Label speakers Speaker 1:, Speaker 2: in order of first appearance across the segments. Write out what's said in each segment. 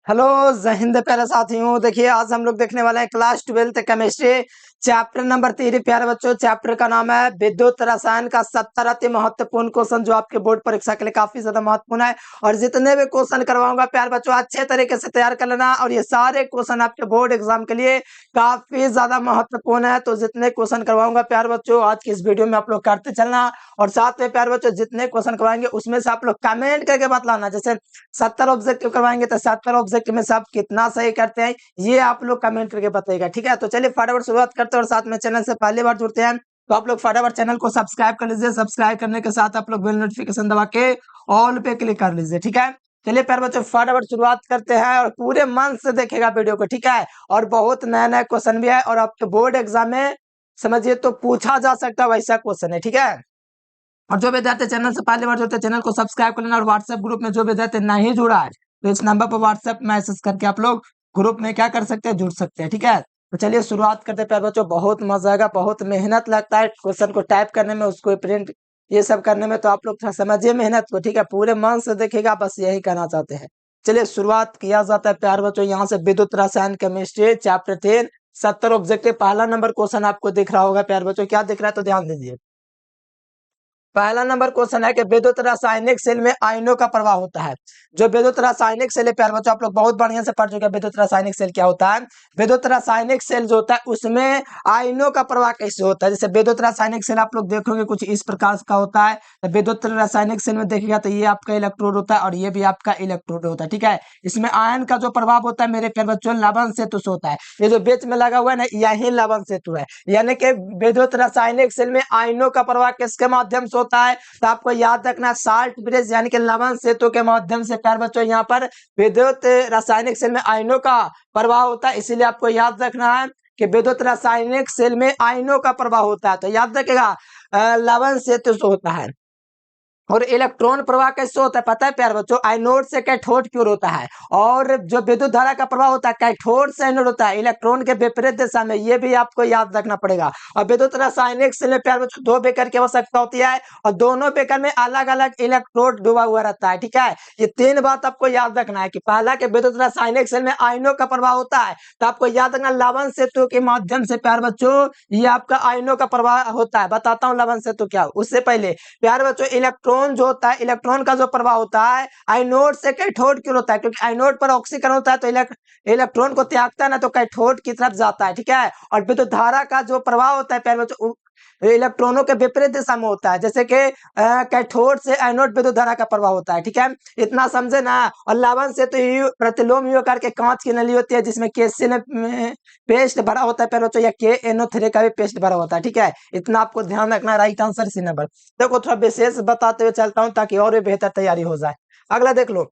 Speaker 1: Hello जय हिंद प्यारे साथियों। देखिए आज हम लोग देखने वाले हैं class 12th chemistry chapter number 3। प्यारे बच्चों, चैप्टर का नाम है विद्युत रसायन का 70 अति महत्वपूर्ण क्वेश्चन, जो आपके बोर्ड परीक्षा के लिए काफी ज्यादा महत्वपूर्ण है। और जितने भी क्वेश्चन करवाऊंगा प्यारे बच्चों अच्छे तरीके से तैयार कर लेना, और ये सारे क्वेश्चन आपके बोर्ड एग्जाम के लिए काफी ज्यादा महत्वपूर्ण है। तो जितने क्वेश्चन करवाऊंगा प्यारे बच्चों आज की इस वीडियो में आप लोग करते चलना, और साथ में प्यारे बच्चों जितने क्वेश्चन करवाएंगे उसमें से आप लोग कमेंट करके बतलाना। जैसे 70 ऑब्जेक्टिव करवाएंगे तो 70 ऑब्जेक्टिव में से आप कितना सही करते हैं ये आप लोग कमेंट करके बताइएगा, ठीक है। तो चलिए फटाफट शुरुआत करते हैं, और साथ में चैनल से पहली बार जुड़ते हैं तो आप लोग फटाफट चैनल को सब्सक्राइब कर लीजिए। सब्सक्राइब करने के साथ आप लोग बेल नोटिफिकेशन दबा के ऑल पे क्लिक कर लीजिए, ठीक है। चलिए प्यारे बच्चों फटाफट शुरुआत करते हैं, और पूरे मन से देखेगा वीडियो को, ठीक है। और बहुत नया नया क्वेश्चन भी है, और आपके बोर्ड एग्जाम में समझिए तो पूछा जा सकता है वैसा क्वेश्चन है, ठीक है। और जो विद्यार्थी चैनल से पहली बार जुड़ते हैं चैनल को सब्सक्राइब कर लेना, और व्हाट्सएप ग्रुप में जो विद्यार्थी नहीं जुड़ा है तो इस नंबर पर व्हाट्सएप मैसेज करके आप लोग ग्रुप में क्या कर सकते हैं, जुड़ सकते हैं, ठीक है। तो चलिए शुरुआत करते हैं प्यारे बच्चों। बहुत मजा आएगा, बहुत मेहनत लगता है क्वेश्चन को टाइप करने में, उसको प्रिंट ये सब करने में, तो आप लोग थोड़ा समझिए मेहनत को, ठीक है। पूरे मन से देखिएगा, बस यही कहना चाहते हैं। चलिए शुरुआत किया जाता है प्यारे बच्चों। यहाँ से विद्युत रसायन केमिस्ट्री चैप्टर 10 70 ऑब्जेक्टिव। पहला नंबर क्वेश्चन आपको दिख रहा होगा प्यारे बच्चों, क्या दिख रहा है तो ध्यान दीजिए। पहला नंबर क्वेश्चन है कि विद्युत रासायनिक सेल में आयनों का प्रवाह होता है। जो विद्युत रासायनिक सेल है प्यारे बच्चों, आप लोग बहुत बढ़िया से पढ़ चुके हैं विद्युत रासायनिक सेल क्या होता है। विद्युत रासायनिक सेल जो होता है उसमें आयनों का प्रवाह कैसे होता है। जैसे विद्युत रासायनिक सेल आप लोग देखोगे कुछ इस प्रकार का होता है। तो विद्युत रासायनिक सेल में देखिएगा तो ये आपका इलेक्ट्रोड होता है, और ये भी आपका इलेक्ट्रोड होता है, ठीक है। इसमें आयन का जो प्रभाव होता है मेरे प्यारे बच्चों लवण सेतु से होता है। ये जो बीच में लगा हुआ है ना यही लवण सेतु है। यानी कि विद्युत रासायनिक सेल में आयनों का प्रवाह किसके माध्यम से होता है, तो आपको याद रखना साल्ट ब्रिज यानी कि लवण सेतु के माध्यम से प्यारे बच्चों यहाँ पर विद्युत रासायनिक सेल में आयनों का प्रवाह होता है। इसीलिए आपको याद रखना है कि विद्युत रासायनिक सेल में आयनों का प्रवाह होता है, तो याद रखेगा लवण सेतु से होता है। और इलेक्ट्रॉन प्रवाह कैसे होता है पता है प्यारे बच्चों, एनोड से कैथोड की ओर होता है। और जो विद्युत धारा का प्रवाह होता है कैथोड से एनोड होता है, इलेक्ट्रॉन के विपरीत दिशा में, ये भी आपको याद रखना पड़ेगा। और विद्युत रासायनिक सेल में प्यारे बच्चों 2 बेकर की आवश्यकता होती है, और दोनों बेकर में अलग अलग इलेक्ट्रोड डूबा हुआ रहता है, ठीक है। ये 3 बात आपको याद रखना है कि पहला के विद्युत रासायनिक सेल में आयनों का प्रवाह होता है, तो आपको याद रखना लवण सेतु के माध्यम से प्यारे बच्चों ये आपका आयनों का प्रवाह होता है। बताता हूँ लवण सेतु क्या, उससे पहले प्यारे बच्चों इलेक्ट्रॉन जो होता है, इलेक्ट्रॉन का जो प्रवाह होता है आइनोड से कैथोड की ओर होता है, क्योंकि आइनोड पर ऑक्सीकरण होता है तो इलेक्ट्रॉन को त्यागता है ना, तो कैथोड की तरफ जाता है, ठीक है। और विद्युत धारा का जो प्रवाह होता है प्यारे बच्चों इलेक्ट्रॉनों के विपरीत दिशा में होता है, जैसे कि कैथोड से एनोड विद्युत धारा का प्रवाह होता है, ठीक है। इतना समझे ना। और लवण से तो प्रतिलोम युग आकार के कांच की नली होती है, जिसमें केसिन पेस्ट भरा होता है प्यारे बच्चों, या KNO3 का भी पेस्ट भरा होता है, ठीक है। इतना आपको ध्यान रखना। Right answer C number. देखो थोड़ा विशेष बताते हुए चलता हूं ताकि और भी बेहतर तैयारी हो जाए। अगला देख लो।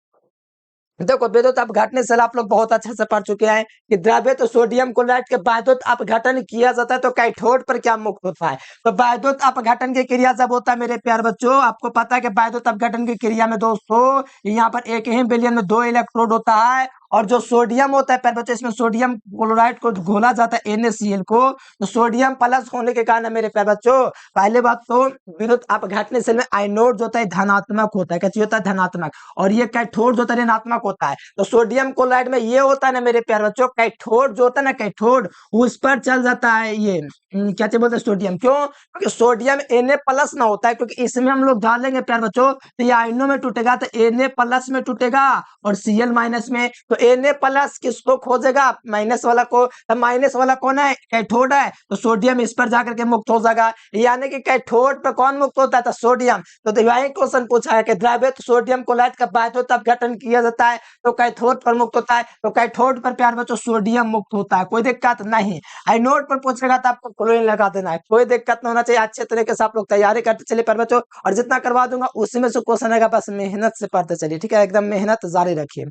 Speaker 1: देखो विद्युत अपघटन से आप लोग बहुत अच्छे से पढ़ चुके हैं कि द्रव्य तो सोडियम क्लोराइड के विद्युत अपघटन किया जाता है तो कैथोड पर क्या मुक्त होता है। तो विद्युत अपघटन की क्रिया जब होता है मेरे प्यारे बच्चों, आपको पता है कि विद्युत अपघटन की क्रिया में दोस्तों यहाँ पर एक ही विलयन में 2 इलेक्ट्रोड होता है। और जो सोडियम होता है प्यारे बच्चों, इसमें सोडियम क्लोराइड को घोला जाता है NaCl को, तो सोडियम प्लस होने के कारण मेरे प्यारे बच्चों पहले बात तो विद्युत अपघटन से में आयनोड जो होता है धनात्मक होता है, कैसे होता है धनात्मक, और ये कैथोड जो होता है ऋणात्मक होता है। तो सोडियम क्लोराइड में ये होता है ना मेरे प्यारे बच्चों, कैथोड जो होता है ना कैथोड उस पर चल जाता है ये क्या बोलते हैं सोडियम। क्यों? क्योंकि सोडियम Na प्लस ना होता है, क्योंकि इसमें हम लोग डालेंगे प्यारे बच्चों तो ये आयनों में टूटेगा, तो Na प्लस में टूटेगा और Cl माइनस में। तो Na प्लस किसको खोजेगा, माइनस वाला को। तो माइनस वाला कौन है, कैथोड है, तो सोडियम इस पर जाकर के मुक्त हो जाएगा। यानी कि कैथोड पर कौन मुक्त होता है, तो सोडियम। तो यही क्वेश्चन पूछा है कि द्रव्यत सोडियम क्लोराइड का विद्युत अपघटन किया जाता है तो कैथोड पर मुक्त होता है, तो कैथोड पर प्यारे बच्चों सोडियम मुक्त होता है, कोई दिक्कत नहीं। आइनोड पर पूछेगा तो आपको क्लोरीन लगा देना है, कोई दिक्कत नहीं होना चाहिए। अच्छे तरीके से आप लोग तैयारी करते चलिए प्यारे बच्चों, और जितना करवा दूंगा उसी में से क्वेश्चन आएगा, बस मेहनत से पढ़ते चलिए, ठीक है। एकदम मेहनत जारी रखिए।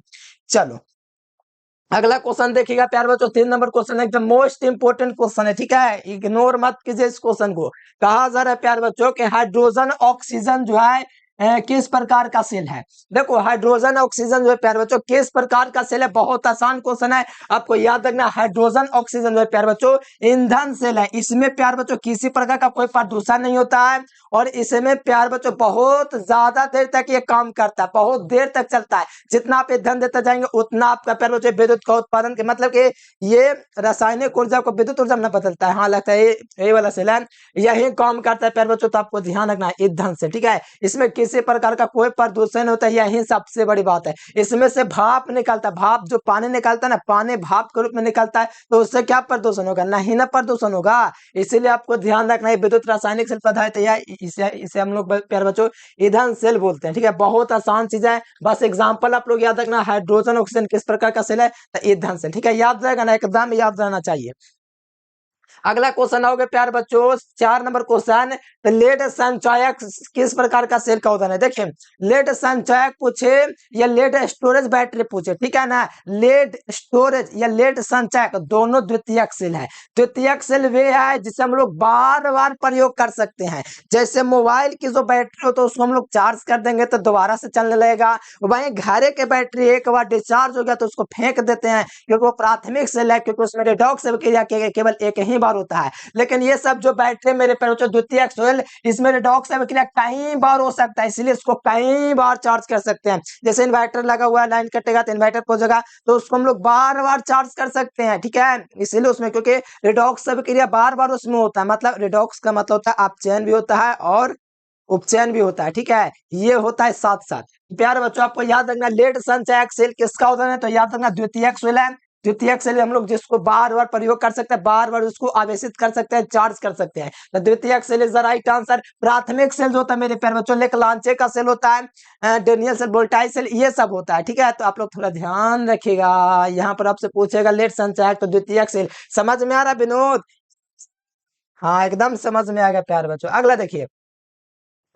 Speaker 1: चलो अगला क्वेश्चन देखिएगा प्यारे बच्चों, 3 नंबर क्वेश्चन एकदम मोस्ट इंपोर्टेंट क्वेश्चन है, ठीक है। इग्नोर मत कीजिए इस क्वेश्चन को। कहा जा रहा है प्यारे बच्चों कि हाइड्रोजन ऑक्सीजन जो है किस प्रकार का सेल है? देखो हाइड्रोजन ऑक्सीजन जो है प्यारे बच्चों किस प्रकार का सेल है? बहुत आसान क्वेश्चन है, आपको याद रखना। हाइड्रोजन ऑक्सीजन जो है प्यारे बच्चों ईंधन सेल है। इसमें प्यारे बच्चों किसी प्रकार का कोई प्रदूषण नहीं होता है और इसमें प्यारे बच्चों बहुत ज्यादा देर तक ये काम करता है, बहुत देर तक चलता है। जितना आप ईंधन देते जाएंगे उतना आपका प्यारे बच्चों विद्युत का उत्पादन के मतलब कि ये रासायनिक ऊर्जा को विद्युत ऊर्जा में बदलता है। हाँ लगता है ये वाला सेल है यही काम करता है प्यारे बच्चों, तो आपको ध्यान रखना है ईंधन से, ठीक है। इसमें किसी प्रकार का कोई प्रदूषण होता है, यही सबसे बड़ी बात है। इसमें से भाप निकलता है, भाप जो पानी निकलता है ना, पानी भाप के रूप में निकलता है, तो उससे क्या प्रदूषण होगा? नहीं ना प्रदूषण होगा। इसीलिए आपको ध्यान रखना है विद्युत रासायनिक सेल पदार्थ है, इसे हम लोग प्यारे बच्चों ईंधन सेल बोलते हैं, ठीक है। बहुत आसान चीज है, बस एग्जाम्पल आप लोग याद रखना। हाइड्रोजन ऑक्सीजन किस प्रकार का सेल है? तो ईंधन सेल, ठीक है। याद रहेगा ना, एकदम याद रहना चाहिए। अगला क्वेश्चन आओगे प्यार बच्चों 4 नंबर क्वेश्चन, तो लेड संचयक किस प्रकार का सेल का उदाहरण है? देखिए लेड संचयक पूछे या लेड स्टोरेज बैटरी पूछे, ठीक है ना। लेड स्टोरेज या लेड संचयक दोनों द्वितीयक सेल है। द्वितीयक सेल वे है जिसे हम लोग बार बार प्रयोग कर सकते हैं। जैसे मोबाइल की जो बैटरी हो तो उसको हम लोग चार्ज कर देंगे तो दोबारा से चलने लगेगा। वहीं घरे के बैटरी एक बार डिस्चार्ज हो गया तो उसको फेंक देते हैं, क्योंकि वो प्राथमिक सेल है, क्योंकि उसमें रिडॉक्स क्रिया केवल एक ही बार होता है। लेकिन ये सब जो बैटरी मेरे पैरों द्वितीयक सेल, इसमें रिडॉक्स क्रिया कई बार हो सकता है, इसलिए इसको कई बार चार्ज कर सकते हैं। जैसे इन्वर्टर लगा हुआ है, लाइन कटेगा तो इन्वर्टर को जगह तो उसको हम लोग बार बार चार्ज कर सकते हैं, ठीक है। इसीलिए उसमें क्योंकि रिडॉक्स क्रिया बार बार उसमें होता है, मतलब रिडॉक्स का मतलब होता है अपचयन भी होता है और उपचयन भी होता है, ठीक है। ये होता है साथ साथ। प्यारे बच्चों आपको याद रखना लेड संचयक सेल किसका उदाहरण है? तो याद रखना द्वितीयक सेल है। द्वितीयक सेल हम लोग जिसको बार बार प्रयोग कर सकते हैं, बार बार उसको आवेशित कर सकते हैं, चार्ज कर सकते हैं, तो द्वितीयक cell is the right answer. प्राथमिक सेल जो होता है मेरे प्यारे बच्चों लेकलांचे का सेल होता है, डेनियल सेल, वोल्टाइक सेल, ये सब होता है, ठीक है। तो आप लोग थोड़ा ध्यान रखिएगा, यहाँ पर आपसे पूछेगा लेड संचयक तो द्वितीयक सेल। समझ में आ रहा विनोद? हाँ एकदम समझ में आ गया प्यारे बच्चों। अगला देखिए,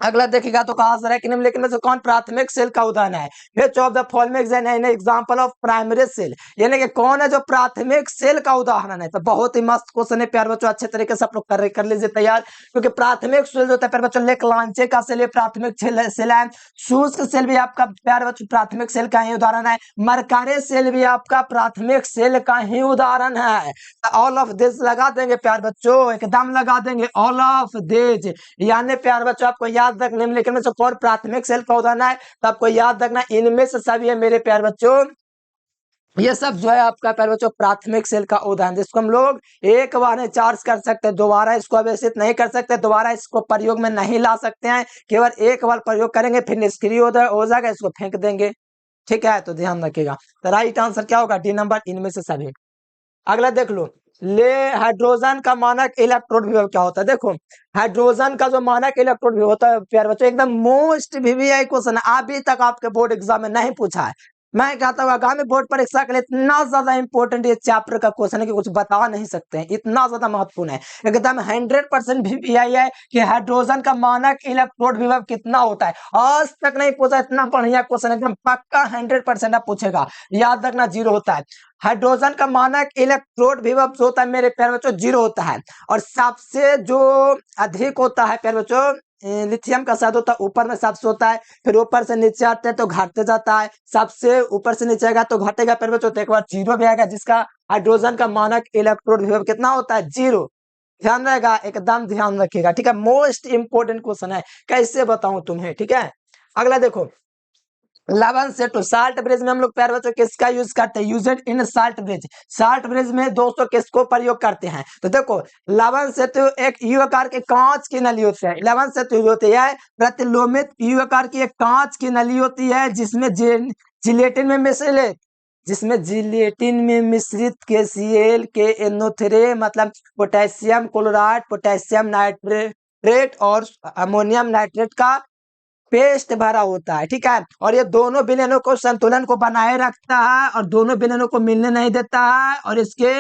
Speaker 1: अगला देखिएगा तो कहा जा रहा है कि निम्नलिखित में से कौन प्राथमिक सेल का उदाहरण है? Which of the following is an example of primary cell, यानी कि कौन है जो प्राथमिक सेल का उदाहरण है? तो बहुत ही मस्त क्वेश्चन है प्यारे बच्चों, अच्छे तरीके से आप लोग कर लीजिए तैयार, क्योंकि प्राथमिक सेल जो होता है प्यारे बच्चों लेकलांचे का सेल प्राथमिक सेल है। शुष्क सेल भी आपका प्यारे बच्चों प्राथमिक सेल का ही उदाहरण है। मरकरी सेल भी आपका प्राथमिक सेल का ही उदाहरण है। ऑल ऑफ दिस लगा देंगे प्यारे बच्चों, एकदम लगा देंगे ऑल ऑफ दिस, यानी प्यारे बच्चों आपको याद रखना निम्नलिखित में से कौन प्राथमिक सेल का उदाहरण है? तो आपको याद रखना इनमें से सभी है मेरे प्यारे बच्चों, ये सब जो है आपका प्यारे बच्चों प्राथमिक सेल का उदाहरण, जिसको हम लोग एक बार में चार्ज कर सकते हैं, दोबारा इसको आवेशित नहीं कर सकते, दोबारा इसको प्रयोग में नहीं ला सकते हैं, केवल एक बार प्रयोग करेंगे फिर निष्क्रिय हो जाएगा, इसको फेंक देंगे, ठीक है। तो ध्यान रखिएगा, तो राइट आंसर क्या होगा? डी नंबर, इनमें से सभी। अगला देख लो, ले हाइड्रोजन का मानक इलेक्ट्रोड विभव क्या होता है? देखो हाइड्रोजन का जो मानक इलेक्ट्रोड विभव होता है प्यारे बच्चों एकदम मोस्ट वीवीआई क्वेश्चन है, अभी तक आपके बोर्ड एग्जाम में नहीं पूछा है। मैं कहता हूँ आगामी बोर्ड परीक्षा के लिए इतना ज्यादा इंपॉर्टेंट ये चैप्टर का क्वेश्चन है कि कुछ बता नहीं सकते हैं, इतना ज्यादा महत्वपूर्ण है, एकदम 100% वीवीआई है कि हाइड्रोजन का मानक इलेक्ट्रोड विभव कितना होता है। आज तक नहीं पूछा, इतना बढ़िया क्वेश्चन एकदम पक्का 100% आप पूछेगा, याद रखना 0 होता है। हाइड्रोजन का मानक इलेक्ट्रोड विभव जो होता है मेरे प्यारे बच्चों 0 होता है, और सबसे जो अधिक होता है प्यारे बच्चों लिथियम का साथ होता है, ऊपर में सबसे होता है, फिर ऊपर से नीचे आते हैं तो घटते जाता है, सबसे ऊपर से नीचे आएगा तो घटेगा प्यारे बच्चों, तो एक बार 0 भी आएगा, जिसका हाइड्रोजन का मानक इलेक्ट्रोड विभव कितना होता है? 0। ध्यान रहेगा, एकदम ध्यान रखिएगा, ठीक है। मोस्ट इंपोर्टेंट क्वेश्चन है, कैसे बताऊं तुम्हें, ठीक है। अगला देखो, लवन से टू साल्ट ब्रिज में हम लोग प्यारे बच्चों किसका यूज करते हैं? Use in salt bridge, salt bridge में दोस्तों किसको प्रयोग करते हैं? तो देखो लवन सेतु एक यू आकार के कांच की नली होती है, लवन सेतु होती है प्रतिलोमित यू आकार की एक कांच की नली होती है, जिसमें जिलेटिन में मिश्रित, जिसमें जिलेटिन में मिश्रित KCl के NO3 मतलब पोटेशियम क्लोराइड, पोटेशियम नाइट्रेट और अमोनियम नाइट्रेट का पेस्ट भरा होता है, ठीक है। और ये दोनों विलयनों को संतुलन को बनाए रखता है और दोनों विलयनों को मिलने नहीं देता है, और इसके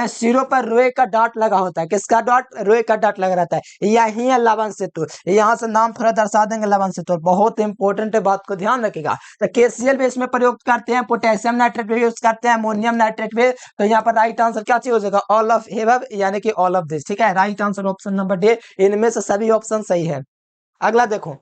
Speaker 1: सिरों पर रोए का डॉट लगा होता है। किसका डॉट? रोए का डॉट लगा रहता है, यही है लवन सेतु। यहाँ से नाम थोड़ा दर्शा देंगे, लवन सेतु बहुत इंपॉर्टेंट है, बात को ध्यान रखिएगा। तो KCl भी इसमें प्रयोग करते हैं, पोटेशियम नाइट्रेट भी यूज करते हैं, अमोनियम नाइट्रेट भी। तो यहाँ पर राइट आंसर क्या चीज हो जाएगा? ऑल ऑफ एबव, यानी कि ऑल ऑफ दिस, ठीक है। Right answer option number D, इनमें से सभी ऑप्शन सही है। अगला देखो,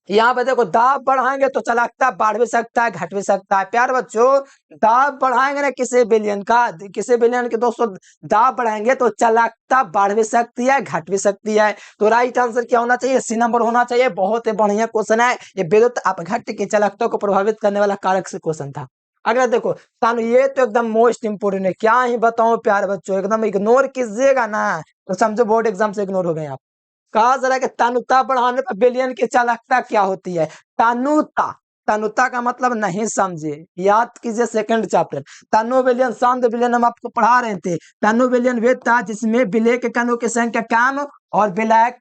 Speaker 1: यहाँ पे देखो दाब बढ़ाएंगे तो चालकता बढ़ भी सकता है, घट भी सकता है। प्यार बच्चों, दाब बढ़ाएंगे ना किसी विलयन का, किसी विलयन के दोस्तों दाब बढ़ाएंगे तो चालकता बढ़ भी सकती है, घट भी सकती है। तो राइट आंसर क्या होना चाहिए? सी नंबर होना चाहिए। बहुत ही बढ़िया क्वेश्चन है ये। विद्युत अपघट्य की चालकता को प्रभावित करने वाला कारक से क्वेश्चन था। अगला देखो तानु, ये तो एकदम मोस्ट इंपोर्टेंट है, क्या ही बताऊं प्यार बच्चों, एकदम इग्नोर कीजिएगा ना तो समझो बोर्ड एग्जाम से इग्नोर हो गए आप। कहा जरा कि तनुता बढ़ाने पर विलयन की चालकता क्या होती है? तनुता, तनुता का मतलब नहीं समझे, याद कीजिए सेकंड चैप्टर। तनु विलयन, शांत विलयन हम आपको पढ़ा रहे थे। तनु विलयन वे था जिसमें विलय के कणों की संख्या कम और विलय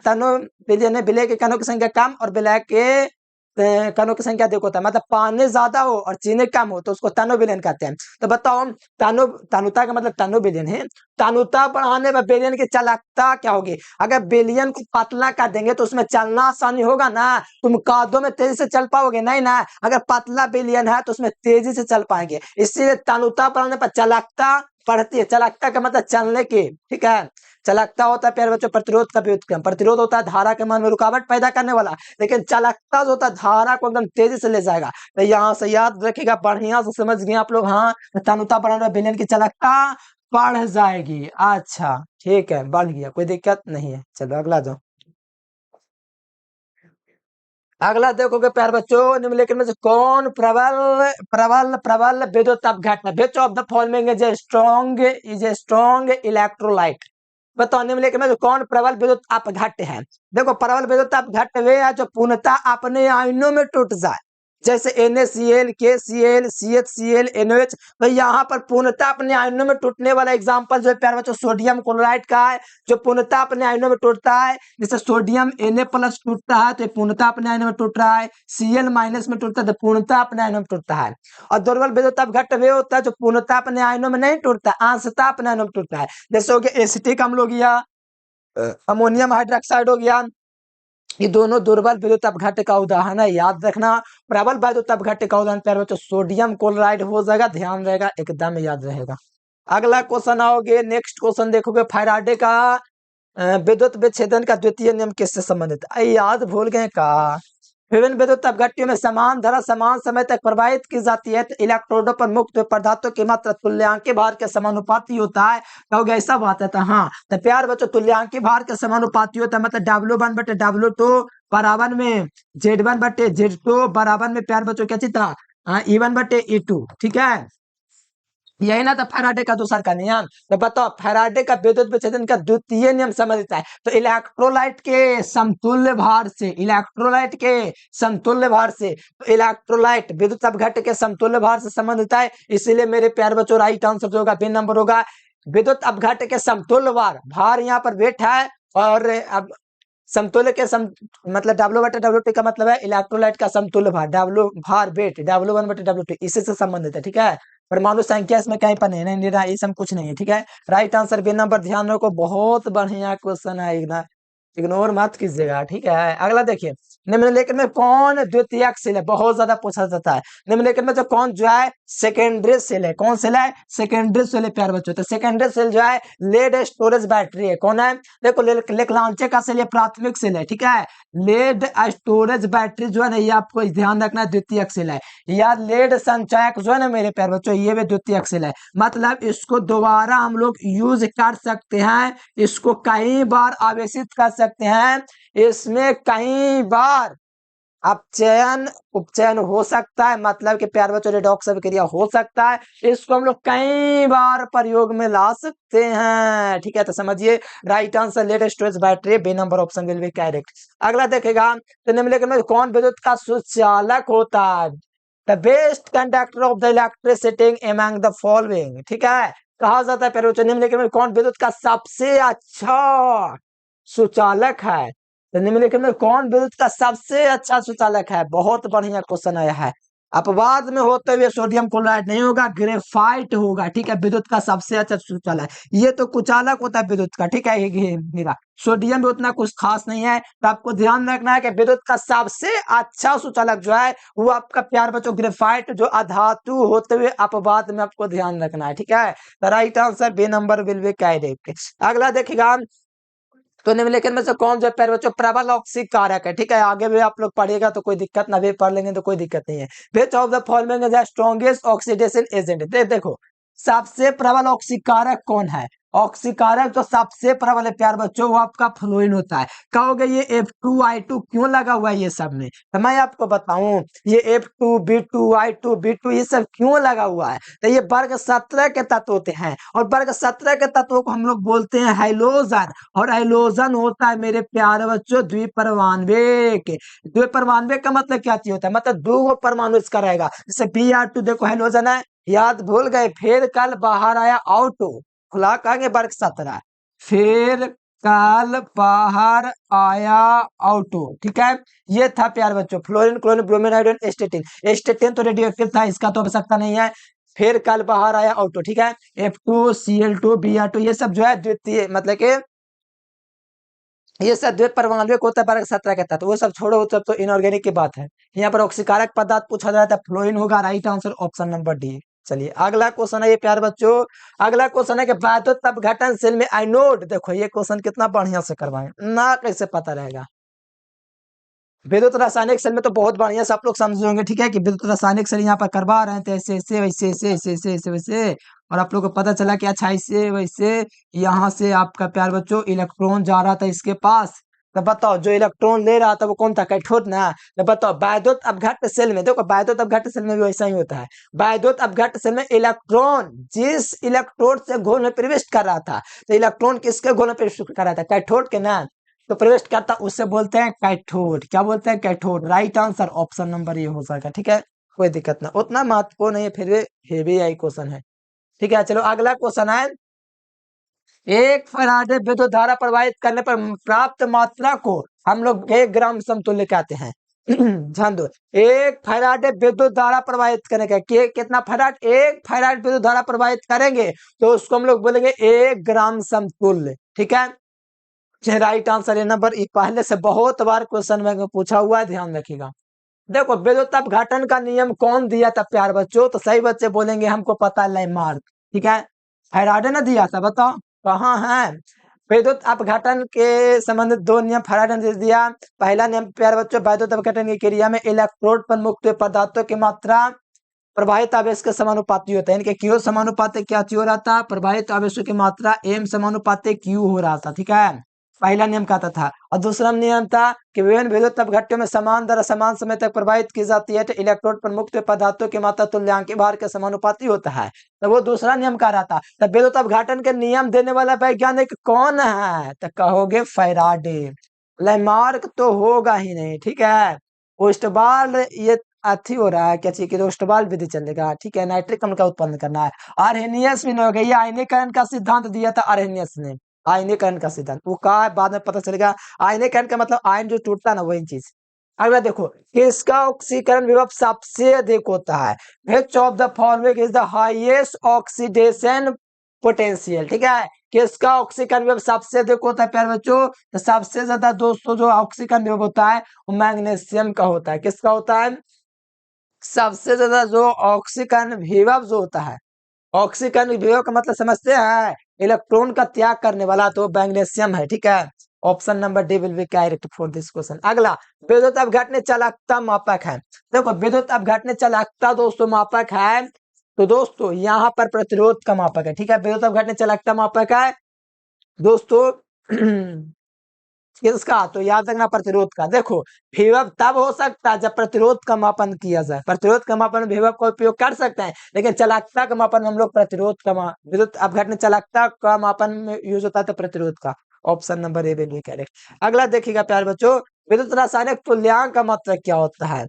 Speaker 1: तनु विलयन में विलय के कणों की संख्या कम और विलय के कणों की संख्या देखो था, मतलब पानी ज्यादा हो और चीनी कम हो तो उसको तनु विलयन कहते हैं। तो बताओ तनुता का मतलब तनु विलयन है। तनुता बढ़ाने पर विलयन की चालकता क्या होगी? अगर विलयन को पतला कर देंगे तो उसमें चलना आसानी होगा ना, तुम कादों में तेजी से चल पाओगे नहीं ना। अगर पतला विलयन है तो उसमें तेजी से चल पाएंगे, इसीलिए तनुता बढ़ाने पर चालकता बढ़ती है। चालकता का मतलब चलने की, ठीक है। चालकता होता है प्यारे बच्चों प्रतिरोध का व्युत्क्रम। प्रतिरोध होता है धारा के मान में रुकावट पैदा करने वाला, लेकिन चालकता जो होता है धारा को एकदम तेजी से ले जाएगा। तो यहाँ से याद रखिएगा, बढ़िया से समझ गए आप लोग। हाँ, तनुता बढ़ाने पर विलयन की चालकता बढ़ जाएगी। अच्छा ठीक है, बढ़ गया, कोई दिक्कत नहीं है। चलो अगला जाओ। अगला देखोगे प्यार बच्चों, निम्नलिखित में से कौन प्रबल प्रबल प्रबल विद्युत अपघटन, विच of the following is a strong electrolyte. बताओ निम्नलिखित में से कौन प्रबल विद्युत अपघट्य है? देखो प्रबल विद्युत अपघट्य वे है जो पूर्णतः अपने आयनों में टूट जाए, जैसे NaCl, KCl, CHCl, NOH। तो यहाँ पर पूर्णतः अपने आयनों में टूटने वाला एग्जाम्पल जो है प्यारे बच्चों सोडियम क्लोराइड का है, जो पूर्णतः अपने आयनों में टूटता है। जैसे सोडियम Na+ टूटता है तो पूर्णतः अपने आयनों में टूट रहा है, Cl- में टूटता है तो पूर्णतः अपने आयनों में टूटता है। और दुर्बल विद्युत अपघट्य वे होता है जो पूर्णतः अपने आयनों में नहीं टूटता, अंशतः अपने आयनों में टूटता है। जैसे हो गया एसिटिक अम्ल हो गया, अमोनियम हाइड्रोक्साइड हो गया, ये दोनों दुर्बल विद्युत अपघट्य का उदाहरण है, याद रखना। प्रबल विद्युत अपघट्य का उदाहरण प्यारे बच्चों सोडियम क्लोराइड हो जाएगा, ध्यान रहेगा, एकदम याद रहेगा। अगला क्वेश्चन आओगे, नेक्स्ट क्वेश्चन देखोगे फैराडे का विद्युत विच्छेदन का द्वितीय नियम किससे संबंधित है? याद भूल गए का? विभिन्न विद्युत अपघट्यों में समान धारा समान समय तक प्रवाहित की जाती है तो इलेक्ट्रोडों पर मुक्त पदार्थों की मात्रा तुल्यांकी भार के समानुपाती होता है। कहोगे ऐसा बात है? तो हाँ, तो प्यार बच्चों तुल्यांकी भार के समानुपाती होता है, मतलब W1/W2 बराबर में Z1/Z2 बराबर में प्यार बच्चों क्या चीज था? E1/E2, ठीक है। यही ना था फैराडे का दूसरा का नियम। तो बताओ फैराडे का विद्युत विच्छेदन का द्वितीय नियम समझता है तो इलेक्ट्रोलाइट के समतुल्य भार से, इलेक्ट्रोलाइट के समतुल्य भार से, तो इलेक्ट्रोलाइट विद्युत अपघट्य के समतुल्य भार से संबंधित है। इसीलिए मेरे प्यार बच्चों राइट आंसर जो होगा बी नंबर होगा। विद्युत अपघट्य के समतुल्य भार, भार यहाँ पर वेट है और अब समतुल्य के मतलब W/W2 का मतलब है इलेक्ट्रोलाइट का समतुल्य भार, W भार वेट W1/W2 इसी से संबंधित है, ठीक है। परमाणु संख्या इसमें कहीं पर नहीं रहा, ये सब कुछ नहीं है, ठीक है। राइट आंसर बी नंबर, ध्यान रखो, बहुत बढ़िया क्वेश्चन है, इग्नोर मत कीजिएगा, ठीक है। अगला देखिए, निम्नलिखित में कौन द्वितीयक सेल है? बहुत ज्यादा पूछा जाता है। निम्नलिखित में जो कौन जो है सेकेंडरी सेल है? कौन सेल है? सेकेंडरी सेल है प्यार बच्चों। तो सेकेंडरी सेल जो है लेड स्टोरेज बैटरी है। कौन है? देखो लेक्लांचे का सेल, ये प्राथमिक सेल है, ठीक है। लेड स्टोरेज बैटरी जो है ना, ये आपको ध्यान रखना है, द्वितीयक सेल है। या लेड संचयक जो है ना मेरे प्यार बच्चों, ये भी द्वितीयक सेल है, मतलब इसको दोबारा हम लोग यूज कर सकते हैं, इसको कई बार आवेशित कर सकते हैं, इसमें कई बार अपचयन उपचयन हो सकता है, मतलब कि प्यार बच्चों रिडॉक्स अभिक्रिया हो सकता है, इसको हम लोग कई बार प्रयोग में ला सकते हैं, ठीक है। तो समझिए right answer lead storage battery, B number option will be correct. अगला देखेगा तो निम्नलिखित में कौन विद्युत का सुचालक होता है? The best conductor of the electricity among the following, ठीक है। कहा जाता है प्यारे बच्चों निम्नलिखित में कौन विद्युत का सबसे अच्छा सुचालक है? तो निम्नलिखित में कौन विद्युत का सबसे अच्छा सुचालक है? बहुत बढ़िया क्वेश्चन आया है। अपवाद में होते हुए सोडियम क्लोराइड नहीं होगा, ग्रेफाइट होगा, ठीक है, विद्युत का सबसे अच्छा सुचालक। ये तो कुचालक होता है विद्युत का, ठीक है। ये मेरा सोडियम भी उतना कुछ खास नहीं है, तो आपको ध्यान रखना है कि विद्युत का सबसे अच्छा सुचालक जो है वो आपका प्यार बच्चों ग्रेफाइट, जो अधातु होते हुए अपवाद में आपको ध्यान रखना है, ठीक है। Right answer B number will be correct. अगला देखिएगा तो निम्नलिखित में से कौन जो प्यारे बच्चों प्रबल ऑक्सीय कारक है, ठीक है, आगे भी आप लोग पढ़िएगा तो कोई दिक्कत ना, भी पढ़ लेंगे तो कोई दिक्कत नहीं है। Which of the following is the strongest oxidation agent, देखो सबसे प्रबल ऑक्सीय कारक कौन है, ऑक्सीय कारक जो सबसे प्रबल है प्यार बच्चों वो आपका फ्लोरीन होता है। कहोगे ये F2I2 क्यों लगा हुआ है ये सब में, तो मैं आपको बताऊं ये F2B2I2B2 ये सब क्यों लगा हुआ है, तो ये वर्ग 17 के तत्व होते हैं और वर्ग 17 के तत्वों को हम लोग बोलते हैं हाइलोजन, और हाइलोजन होता है मेरे प्यारे बच्चों द्विपरमाणविक। द्विपरमाणविक का मतलब क्या चीज होता है, मतलब दो परमाणु इसका रहेगा, जैसे Br2 देखो हाइलोजन है, याद भूल गए, फिर कल बाहर आया आउटो, खुला कहेंगे वर्ग 17, फिर कल बाहर आया आउटो, ठीक है। ये था प्यार बच्चों फ्लोरीन क्लोरीन ब्रोमीन आयोडीन एस्टेटिन, एस्टेटिन तो रेडियोएक्टिव था, इसका तो आवश्यकता नहीं है। फिर कल बाहर आया आउटो, ठीक है, F2Cl2Br2 ये सब जो है द्वितीय मतलब के ये सब द्वित परमाणु होता है वर्ग 17 के तत्व, वो सब छोड़ो, वो सब तो इनऑर्गेनिक की बात है। यहाँ पर ऑक्सीकारक पदार्थ पूछा जाता है, फ्लोरीन होगा, right answer option number D. चलिए अगला क्वेश्चन है ये प्यार बच्चों, अगला क्वेश्चन है कि वैद्युत अपघटन सेल में आइनोड, देखो ये क्वेश्चन कितना बढ़िया से करवाए ना, कैसे पता रहेगा। विद्युत रासायनिक सेल में तो बहुत बढ़िया से आप लोग समझे होंगे, ठीक है, कि विद्युत रासायनिक सेल यहाँ पर करवा रहे थे ऐसे ऐसे वैसे ऐसे ऐसे ऐसे ऐसे वैसे, और आप लोग को पता चला कि अच्छा ऐसे वैसे यहाँ से आपका प्यार बच्चों इलेक्ट्रॉन जा रहा था इसके पास, तो बताओ जो इलेक्ट्रॉन ले रहा था वो कौन था, कैथोड ना। तो बताओ वैद्युत अपघट्य सेल में, देखो वैद्युत अपघट्य सेल में भी वैसा ही होता है, वैद्युत अपघट्य सेल में इलेक्ट्रॉन जिस इलेक्ट्रोड से घोल में प्रवेश कर रहा था, तो इलेक्ट्रॉन किसके घोल में प्रवेश कर रहा था, कैथोड के ना, तो प्रवेश करता उससे बोलते हैं कैथोड, क्या बोलते हैं cathode, right answer option number ये हो जाएगा, ठीक है, कोई दिक्कत ना, उतना महत्वपूर्ण नहीं है, फिर भी यही क्वेश्चन है, ठीक है। चलो अगला क्वेश्चन है, एक फराडे विद्युत धारा प्रवाहित करने पर प्राप्त मात्रा को हम लोग 1 ग्राम समतुल्य कहते हैं। ध्यान दो, एक फैराडे विद्युत धारा प्रवाहित करने का कितना फैराड, 1 फैराड विद्युत धारा प्रवाहित करेंगे तो उसको हम लोग बोलेंगे 1 ग्राम समतुल्य, ठीक है। राइट आंसर है नंबर, पहले से बहुत बार क्वेश्चन में पूछा हुआ है, ध्यान रखिएगा। देखो विद्युत अपघटन का नियम कौन दिया था प्यार बच्चों, तो सही बच्चे बोलेंगे हमको पता है लेमार्क, ठीक है, फैराडे ने दिया था, बताओ कहाँ है। विद्युत अपघटन के संबंधित 2 नियम फैराडे ने दिया। पहला नियम प्यार बच्चों, विद्युत अपघटन की क्रिया में इलेक्ट्रोड पर मुक्त हुए पदार्थों की मात्रा प्रवाहित आवेश के समानुपाती होता है, इनके क्यू समानुपाती क्या हो रहा था, प्रवाहित आवेशों की मात्रा एम समानुपाती क्यू हो रहा था, ठीक है, पहला नियम कहता था। और दूसरा नियम था कि विभिन्न विद्युत अपघट्यों में समान दर समान समय तक प्रवाहित की जाती है, तो इलेक्ट्रोड पर मुक्त पदार्थों की मात्रा तुल्यांकी भार के समानुपाती होता है, तो वो दूसरा नियम कह रहा था। तो विद्युत अपघटन के नियम देने वाला वैज्ञानिक कौन है, तो कहोगे फैराडे, लेमार्क तो होगा ही नहीं, ठीक है। ओस्टबाल ये अथी हो रहा है क्या चीज की, ओस्टबाल विधि चलेगा, ठीक है, नाइट्रिक अम्ल का उत्पन्न करना है। आर्हेनियस भी नहीं हो गया, ये आयनीकरण का सिद्धांत दिया था आर्हेनियस ने, आयनीकरण का सिद्धांत वो कहा बाद में पता चलेगा, आयनीकरण का मतलब आयन जो टूटता ना वही चीज। अगला देखो, किसका ऑक्सीकरण विभव सबसे अधिक होता है, which of the following is the highest oxidation potential, ठीक है, किसका ऑक्सीकरण विभव सबसे अधिक होता है प्यार बच्चों, तो सबसे ज्यादा दोस्तों जो ऑक्सीकरण विभव होता है वो मैग्नीशियम का होता है, किसका होता है, सबसे ज्यादा जो ऑक्सीकरण विभव जो होता है, ऑक्सीकरण विभव का मतलब समझते हैं, इलेक्ट्रॉन का त्याग करने वाला तो मैग्नीशियम है, ठीक है, option number D will be correct for this question. अगला विद्युत अपघटन चालकता मापक है, देखो विद्युत अपघटन चालकता दोस्तों मापक है, तो दोस्तों यहाँ पर प्रतिरोध का मापक है, ठीक है, विद्युत अपघटन चालकता मापक है दोस्तों किसका, तो याद रखना प्रतिरोध का। देखो विभव तब हो सकता है जब प्रतिरोध का मापन किया जाए, प्रतिरोध का मापन विभव का उपयोग कर सकते हैं, लेकिन चालकता का मापन हम लोग प्रतिरोध का विद्युत अपघटन चालकता का मापन में यूज होता है प्रतिरोध का, option number A will be correct. अगला देखिएगा प्यार बच्चों, विद्युत रासायनिक तुल्यांक का मतलब क्या होता है,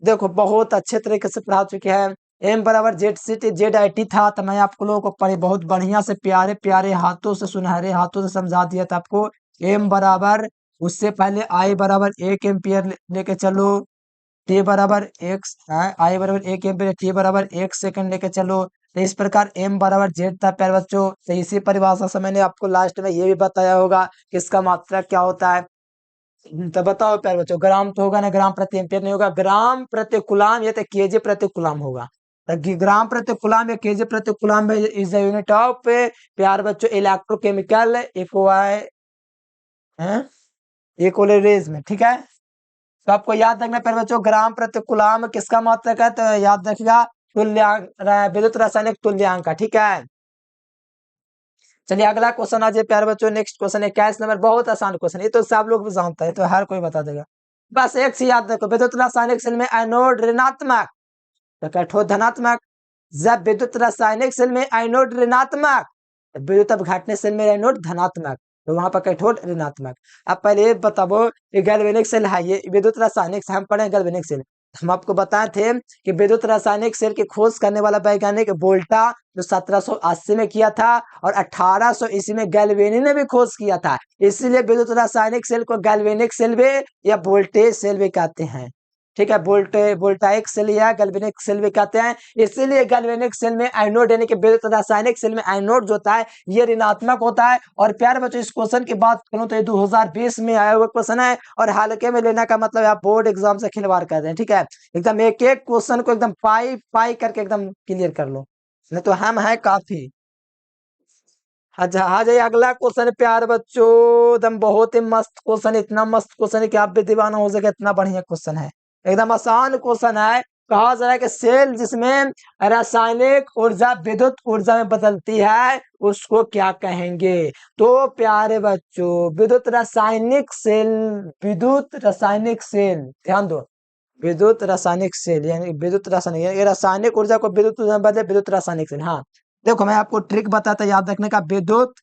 Speaker 1: देखो बहुत अच्छे तरीके से पढ़ा चुके हैं, एम बराबर Z C T Z I T था, तो मैं आपको लोगों को पढ़े बहुत बढ़िया से प्यारे प्यारे हाथों से सुनहरे हाथों से समझा दिया था आपको। एम बराबर, उससे पहले आई बराबर 1 एम्पियर लेके चलो, टी बराबर एक्स, आई बराबर 1 एम्पियर, टी बराबर 1 सेकंड लेके चलो, तो इस प्रकार एम बराबर जेड था प्यारे बच्चों। तो इसी परिभाषा से मैंने आपको लास्ट में ये भी बताया होगा कि इसका मात्रा क्या होता है, तो बताओ प्यारे बच्चों, ग्राम तो होगा ना, ग्राम प्रति एम्पियर नहीं होगा, ग्राम प्रति कुलाम या तो केजी प्रति कुलाम होगा, तो ग्राम प्रति कुलाम या केजी प्रति कुलाम इज द यूनिट ऑफ प्यार बच्चों इलेक्ट्रोकेमिकल हैं इक्विलिब्रियम में, ठीक है। तो आपको याद रखना प्यारे बच्चों, ग्राम प्रति कूलम किसका मात्रक है, तो याद रखिएगा तुल्यांक, विद्युत रासायनिक तुल्यांक का, ठीक है। चलिए अगला क्वेश्चन आ जाए प्यारे बच्चों, नेक्स्ट क्वेश्चन 21 नंबर, बहुत आसान क्वेश्चन, ये तो सब लोग भी जानते हैं, तो हर कोई बता देगा। बस एक से याद रखो, विद्युत रासायनिक सेल में एनोड ऋणात्मक तो कैथोड धनात्मक। जब विद्युत रासायनिक सेल में एनोड ऋणात्मक, विद्युत अपघटन सेल में एनोड धनात्मक, तो वहां पर कैथोड ऋणात्मक। अब पहले ये बताओ, ये गैल्वेनिक सेल है, ये विद्युत रासायनिक से हम पढ़े गैल्वेनिक सेल, हम आपको बताए थे कि विद्युत रासायनिक सेल की खोज करने वाला वैज्ञानिक वोल्टा, जो 1780 में किया था, और 1800 ईस्वी में गैल्वेनी ने भी खोज किया था। इसीलिए विद्युत रासायनिक सेल को गैल्वेनिक सेल भी या वोल्टेज सेल भी कहते हैं, ठीक है। वोल्टाइक सेल या गैल्वेनिक सेल भी कहते हैं। इसीलिए गैल्वेनिक सेल में एनोड यानी कि विद्युत रासायनिक सेल में एनोड जो होता है ये ऋणात्मक होता है। और प्यारे बच्चों इस क्वेश्चन की बात करूं तो ये 2020 में आया हुआ क्वेश्चन है, और हल्के में लेने का मतलब आप बोर्ड एग्जाम से खिलवाड़ कर रहे हैं, ठीक है। एकदम एक एक क्वेश्चन को एकदम पाई पाई करके एकदम क्लियर कर लो, नहीं तो हम है काफी। अच्छा आ जाइए अगला क्वेश्चन प्यार बच्चों, एकदम बहुत ही मस्त क्वेश्चन, इतना मस्त क्वेश्चन है कि आप भी दीवाना हो सके, इतना बढ़िया क्वेश्चन है, एकदम आसान क्वेश्चन है। कहा जा रहा है कि सेल जिसमें रासायनिक ऊर्जा विद्युत ऊर्जा में बदलती है उसको क्या कहेंगे। तो प्यारे बच्चों विद्युत रासायनिक सेल ध्यान दो, विद्युत रासायनिक सेल यानी विद्युत रासायनिक यानी रासायनिक ऊर्जा को विद्युत ऊर्जा में बदले, विद्युत रासायनिक सेल। हाँ देखो मैं आपको ट्रिक बताता याद रखने का, विद्युत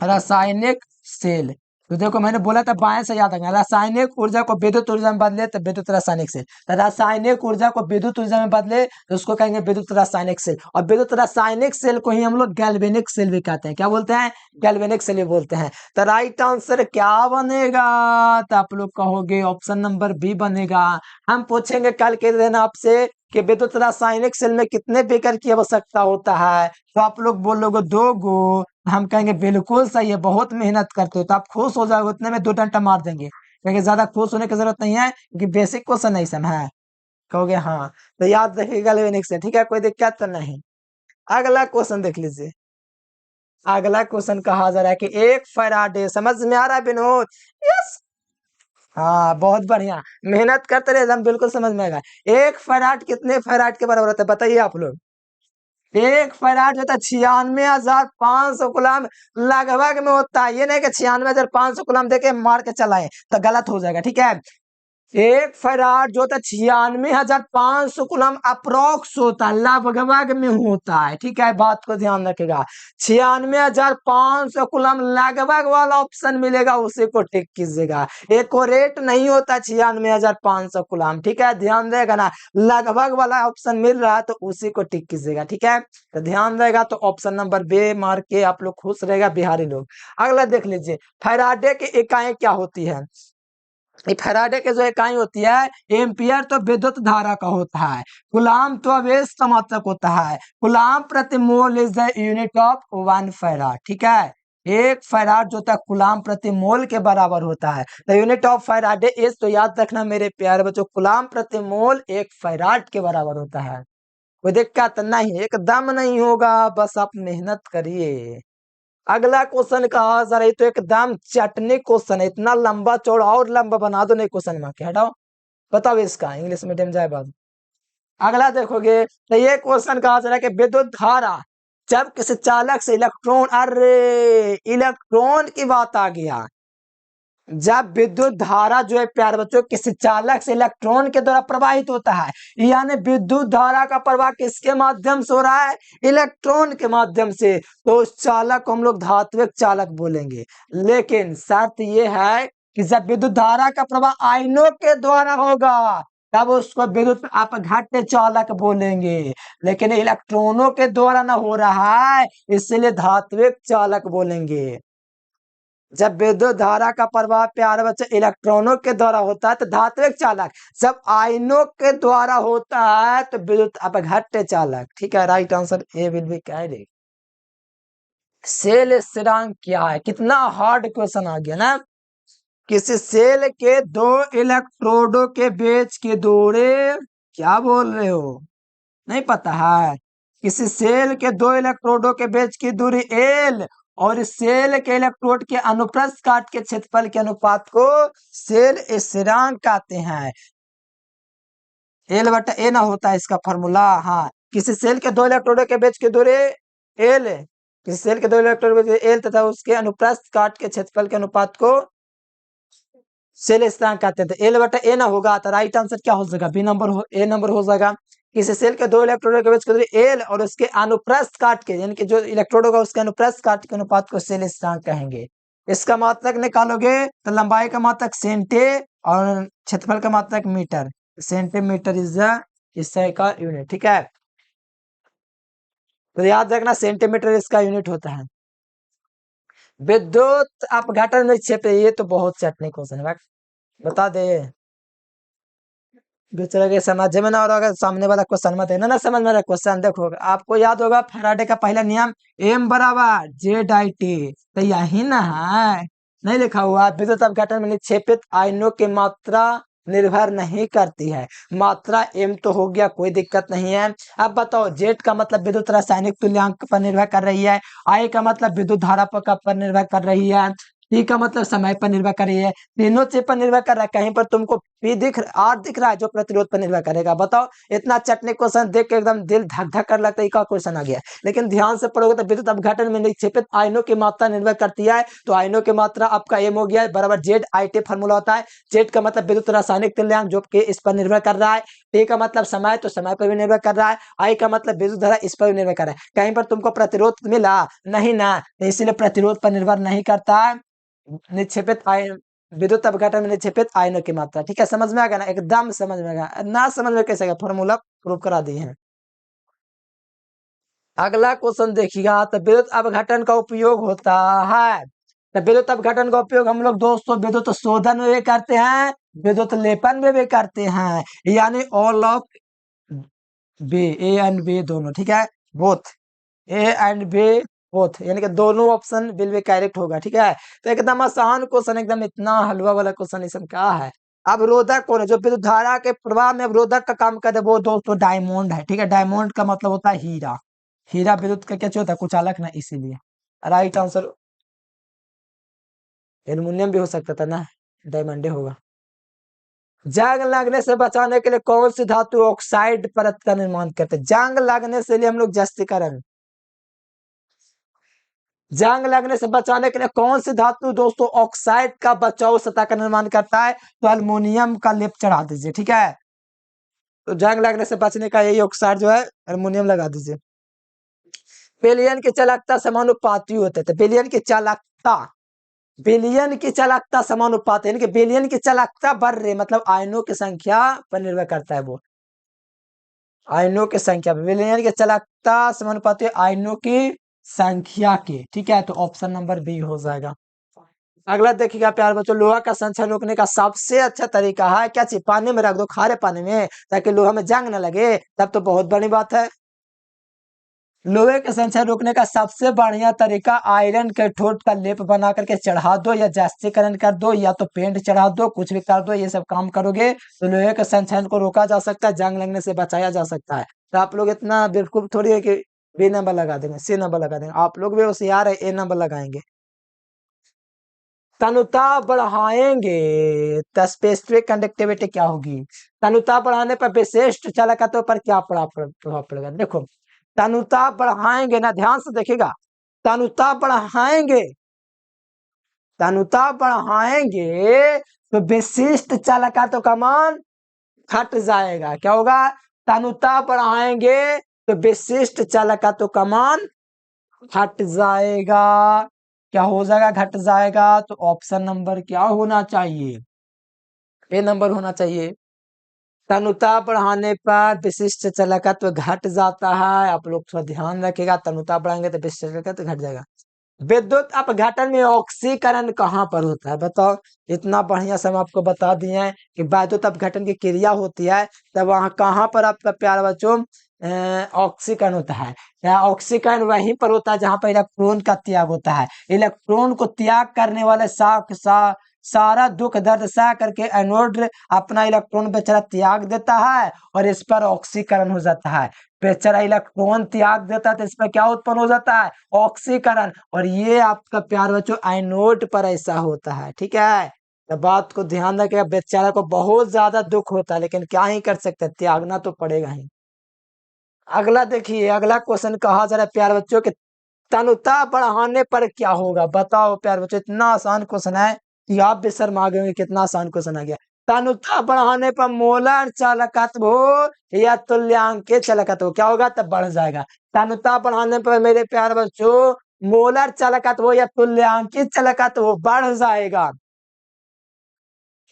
Speaker 1: रासायनिक सेल, तो देखो मैंने बोला था बाएं से याद रखना, रासायनिक ऊर्जा को विद्युत ऊर्जा में बदले तो विद्युत रासायनिक सेल, तो रासायनिक ऊर्जा को विद्युत ऊर्जा में बदले तो उसको कहेंगे विद्युत रासायनिक सेल। और विद्युत रासायनिक सेल को ही हम लोग गैल्वेनिक सेल भी कहते हैं, क्या बोलते हैं, गैल्वेनिक सेल भी बोलते हैं। तो राइट आंसर क्या बनेगा, तो आप लोग कहोगे ऑप्शन नंबर बी बनेगा। हम पूछेंगे कल के दिन आपसे कि विद्युत रासायनिक सेल में कितने बेकर की आवश्यकता होता है, तो आप लोग बोलोगे 2 गो, हम कहेंगे बिल्कुल सही है, बहुत मेहनत करते हो, तो आप खुश हो जाओगे, उतने में 2 डंडा मार देंगे, क्योंकि ज्यादा खुश होने की जरूरत नहीं है, क्योंकि बेसिक क्वेश्चन नहीं समझ है। कहोगे हाँ, तो याद रखिएगा लेनिक से, ठीक है, कोई दिक्कत तो नहीं। अगला क्वेश्चन देख लीजिए, अगला क्वेश्चन कहा जा रहा है कि एक फैराडे, समझ में आ रहा है विनोद, यस, हाँ बहुत बढ़िया, मेहनत करते रहे एकदम बिल्कुल समझ में आएगा। एक फैराड कितने फैराड के बराबर होता है बताइए आप लोग। एक फैराड होता है 96,500 कूलम लगभग में होता है, ये नहीं कि 96,500 कूलम देके मार के चलाए तो गलत हो जाएगा, ठीक है। एक फैराड जो होता है 96,500 कूलम अप्रोक्स होता है, लगभग में होता है, ठीक है, बात को ध्यान रखेगा। 96,500 कूलम लगभग वाला ऑप्शन मिलेगा, उसी को टिक कीजिएगा, एक्यूरेट नहीं होता 96,500 कूलम, ठीक है, ध्यान देगा ना, लगभग वाला ऑप्शन मिल रहा है तो उसी को टिक कीजिएगा, ठीक है। तो ध्यान रहेगा, तो ऑप्शन नंबर बी मार के आप लोग खुश रहेगा बिहारी लोग। अगला देख लीजिए, फैराडे की इकाई क्या होती है। फैराडे की जो इकाई होती है, एम्पियर तो विद्युत धारा का होता है, कूलम तो आवेश का मात्रक होता है, कूलम प्रति mole is the unit of 1 farad, ठीक है। एक फैराड जो होता है कूलम प्रति मोल के बराबर होता है, the unit of Faraday is, तो याद रखना मेरे प्यारे बच्चों, कूलम प्रति मोल 1 फैराड के बराबर होता है। कोई दिक्कत नहीं, एकदम नहीं होगा, बस आप मेहनत करिए। अगला क्वेश्चन कहा जा रही, तो एकदम चटनी क्वेश्चन है, इतना लंबा चौड़ा और लंबा बना दो नहीं क्वेश्चन में के, हटाओ बताओ इसका इंग्लिश मीडियम जाए बाद। अगला देखोगे तो ये क्वेश्चन कहा जा रहा है कि विद्युत धारा जब किसी चालक से इलेक्ट्रॉन, अरे इलेक्ट्रॉन की बात आ गया, जब विद्युत धारा जो है प्यारे बच्चों किसी चालक से इलेक्ट्रॉन के द्वारा प्रवाहित होता है, यानी विद्युत धारा का प्रवाह किसके माध्यम से हो रहा है, इलेक्ट्रॉन के माध्यम से, तो उस चालक को हम लोग धात्विक चालक बोलेंगे। लेकिन शर्त यह है कि जब विद्युत धारा का प्रवाह आयनों के द्वारा होगा तब उसको विद्युत अपघट्य चालक बोलेंगे, लेकिन इलेक्ट्रॉनों के द्वारा ना हो रहा है इसलिए धात्विक चालक बोलेंगे। जब विद्युत धारा का प्रवाह प्यारे बच्चे इलेक्ट्रॉनों के द्वारा होता है तो धात्विक चालक, जब आयनों के द्वारा होता है तो विद्युत अपघट्य चालक, ठीक है। Right answer A will be correct. Cell स्थिरांक क्या है, कितना हार्ड क्वेश्चन आ गया ना। किसी सेल के 2 इलेक्ट्रोडों के बीच की दूरी, क्या बोल रहे हो, नहीं पता है। किसी सेल के 2 इलेक्ट्रोडों के बीच की दूरी एल और सेल के इलेक्ट्रोड के अनुप्रस्थ काट के क्षेत्रफल के अनुपात को सेल स्थिरांक कहते हैं। एल बटा ए ना होता है इसका फॉर्मूला। हाँ, किसी सेल के दो इलेक्ट्रोडों के बीच की दूरी एल, किसी सेल के दो इलेक्ट्रोड के बीच एल तथा उसके अनुप्रस्थ काट के क्षेत्रफल के अनुपात को सेल स्थिरांक कहते हैं। तो एल बटा ए ना होगा तो राइट आंसर क्या हो जाएगा? बी नंबर ए नंबर हो जाएगा। किसी सेल के दो इलेक्ट्रोडों के बीच की दूरी एल और उसके अनुप्रस्थ काट के, यानी कि जो इलेक्ट्रोड होगा उसके अनुप्रस्थ काट के अनुपात को सेल स्थिरांक कहेंगे। इसका मात्रक निकालोगे तो लंबाई का मात्रक सेंटे और क्षेत्रफल का मात्रक मीटर। सेंटीमीटर इज द इसका यूनिट। ठीक है, तो याद रखना सेंटीमीटर इसका यूनिट होता है। विद्युत अपघटन में क्षेत्र, ये तो बहुत चटनी क्वेश्चन है, बता दे दूसरे के समझ में ना, और अगर सामने वाला क्वेश्चन मत है ना समझ में क्वेश्चन। देखो आपको याद होगा फैराडे का पहला नियम एम बराबर जेड आई टी, तो यही ना है, नहीं लिखा हुआ? विद्युत अपघटन में निक्षेपित आयनों की मात्रा निर्भर नहीं करती है। मात्रा एम तो हो गया, कोई दिक्कत नहीं है। अब बताओ जेड का मतलब विद्युत रासायनिक तुल्यांक पर निर्भर कर रही है, आई का मतलब विद्युत धारा पर निर्भर कर रही है, टी का मतलब समय पर निर्भर कर रही है। तीनों चीज पर निर्भर कर रहा है। कहीं पर तुमको पी आर दिख रहा है जो प्रतिरोध पर निर्भर करेगा? बताओ, इतना चटनी क्वेश्चन देख के एकदम दिल धक धक कर लगता है क्या क्वेश्चन आ गया। लेकिन ध्यान से पढ़ोगे तो विद्युत अपघटन में निक्षेपित आयनों की मात्रा निर्भर करती है, तो आयनों की मात्रा आपका एम हो गया बराबर जेड आई टी फॉर्मूला होता है। जेड का मतलब विद्युत रासायनिक तुल्यांक जो कि इस पर निर्भर कर रहा है, टी का मतलब समय, तो समय पर भी निर्भर कर रहा है, आई का मतलब विद्युत धारा, इस पर भी निर्भर कर रहा है। कहीं पर तुमको प्रतिरोध मिला नहीं ना, इसलिए प्रतिरोध पर निर्भर नहीं करता है निक्षेपित आयन, विद्युत अपघटन में निक्षेपित आयनों की मात्रा। ठीक है, समझ में आ गया ना? एकदम समझ में आ गया ना? समझ में कैसे गया? फॉर्मूला प्रूव करा दिए हैं। अगला क्वेश्चन देखिएगा, तो विद्युत अपघटन का उपयोग होता है, तो विद्युत अपघटन का उपयोग हम लोग दोस्तों विद्युत शोधन में भी करते हैं, विद्युत लेपन में भी करते हैं, यानी all of B, A and B दोनों। ठीक है, both, A and B both, यानी कि दोनों ऑप्शन विल बी करेक्ट होगा। ठीक है, तो एकदम आसान क्वेश्चन, एकदम इतना हलवा वाला क्वेश्चन इसमें क्या है। अब रोधक कौन है? जो विद्युत धारा के प्रवाह में अवरोधक का काम करे वो दोस्तों डायमंड है। ठीक है, डायमंड का मतलब होता है हीरा। हीरा विद्युत का क्या होता है? कुछ अलग ना, इसीलिए राइट आंसर एल्युमिनियम भी हो सकता था ना, डायमंड होगा। जंग लगने से बचाने के लिए कौन सी धातु ऑक्साइड परत का निर्माण करते हैं? जंग लगने से लिए हम लोग जस्तीकरण, जंग लगने से बचाने के लिए कौन सी धातु दोस्तों ऑक्साइड का बचाव सतह का निर्माण करता है? तो अल्युमिनियम का लेप चढ़ा दीजिए। ठीक है, तो जंग लगने से बचने का यही ऑक्साइड जो है अल्युमिनियम लगा दीजिए। बेलियन की चालकता समानुपाती होते थे, बेलियन की चालकता, बिलियन की चालकता समानुपात, यानी कि बिलियन की चालकता बढ़ रही, मतलब आयनों की संख्या पर निर्भर करता है वो, आयनों की संख्या, बिलियन की चालकता समानुपाती आयनों की संख्या के। ठीक है, तो ऑप्शन नंबर बी हो जाएगा। अगला देखिएगा प्यार बच्चों, लोहा का संचयन रोकने का सबसे अच्छा तरीका है क्या चीज? पानी में रख दो, खारे पानी में, ताकि लोहा में जंग न लगे, तब तो बहुत बड़ी बात है। लोहे के संचयन रोकने का सबसे बढ़िया तरीका आयरन कैथोड का लेप बना करके चढ़ा दो, या जास्तीकरण कर दो, या तो पेंट चढ़ा दो, कुछ भी कर दो। ये सब काम करोगे तो लोहे के संचयन को रोका जा सकता है, जंग लगने से बचाया जा सकता है। तो आप लोग इतना बिल्कुल थोड़ी है कि बी नंबर लगा देंगे, सी नंबर लगा देंगे, आप लोग भी होशियार है, ए नंबर लगाएंगे। तनुता बढ़ाएंगे तो स्पेसिफिक कंडक्टिविटी क्या होगी? तनुता बढ़ाने पर विशिष्ट चालकत्व पर क्या प्रभाव पड़ेगा? देखो, तनुता बढ़ाएंगे ना, ध्यान से देखिएगा, तनुता बढ़ाएंगे, तनुता बढ़ाएंगे तो विशिष्ट चालकत्व का मान घट जाएगा। क्या होगा? तनुता बढ़ाएंगे तो विशिष्ट चालकत्व का मान घट जाएगा। क्या हो जाएगा? घट जाएगा। तो ऑप्शन नंबर क्या होना चाहिए? ए नंबर होना चाहिए। तनुता बढ़ाने पर विशिष्ट चालकत्व घट जाता है, आप लोग थोड़ा ध्यान रखिएगा, तनुता बढ़ाएंगे तो विशिष्ट चालकत्व घट जाएगा। विद्युत अपघटन में ऑक्सीकरण कहाँ पर होता है? बताओ, इतना बढ़िया से हम आपको बता दिए हैं कि विद्युत अपघटन की क्रिया होती है, तब वहां कहाँ पर आपका प्यार बच्चों ऑक्सीकरण होता है? ऑक्सीकरण वहीं पर होता है जहां पर इलेक्ट्रॉन का त्याग होता है। इलेक्ट्रॉन को त्याग करने वाले सारा दुख दर्द सह करके एनोड अपना इलेक्ट्रॉन बेचारा त्याग देता है और इस पर ऑक्सीकरण हो जाता है। बेचारा इलेक्ट्रॉन त्याग देता है तो इस पर क्या उत्पन्न हो जाता है, ऑक्सीकरण। और ये आपका प्यार बच्चों एनोड पर ऐसा होता है, ठीक है। तो बात को ध्यान रखिएगा, बेचारा को बहुत ज्यादा दुख होता है लेकिन क्या ही कर सकते हैं, त्यागना तो पड़ेगा ही। अगला देखिए, अगला क्वेश्चन कहा जा रहा है प्यार बच्चों के तनुता बढ़ाने पर क्या होगा। बताओ प्यार बच्चों, इतना आसान क्वेश्चन है कि आप भी शर्मा गए, कितना आसान क्वेश्चन आ गया। तनुता बढ़ाने पर मोलर चालकत्व या तुल्यांकीय चालकत्व क्या होगा, तब बढ़ जाएगा। तनुता बढ़ाने पर मेरे प्यार बच्चों मोलर चालकत्व या तुल्यांकीय चालकत्व बढ़ जाएगा।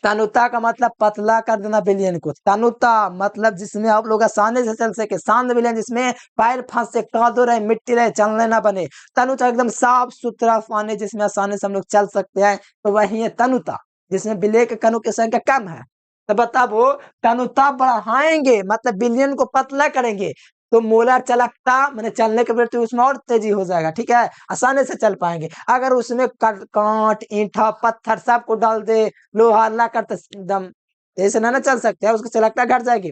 Speaker 1: तनुता का मतलब पतला कर देना विलयन को। तनुता मतलब जिसमें आप लोग आसानी से चल सके। शांत विलयन जिसमें पैर फंस से कादो रहे, मिट्टी रहे, चलने ना बने। तनुता एकदम साफ सुथरा पानी जिसमें आसानी से हम लोग चल सकते हैं, तो वही है तनुता, जिसमें विलय के कणों की संख्या कम है। तो बताओ, तनुता बढ़ाएंगे मतलब विलयन को पतला करेंगे तो मोलर चलकता मैंने चलने के प्रति उसमें और तेजी हो जाएगा, ठीक है, आसानी से चल पाएंगे। अगर उसमें कांट ईंटा पत्थर सबको डाल दे, लोहा लकड़ तो एकदम ऐसे ना चल सकते हैं, उसकी चालकता घट जाएगी।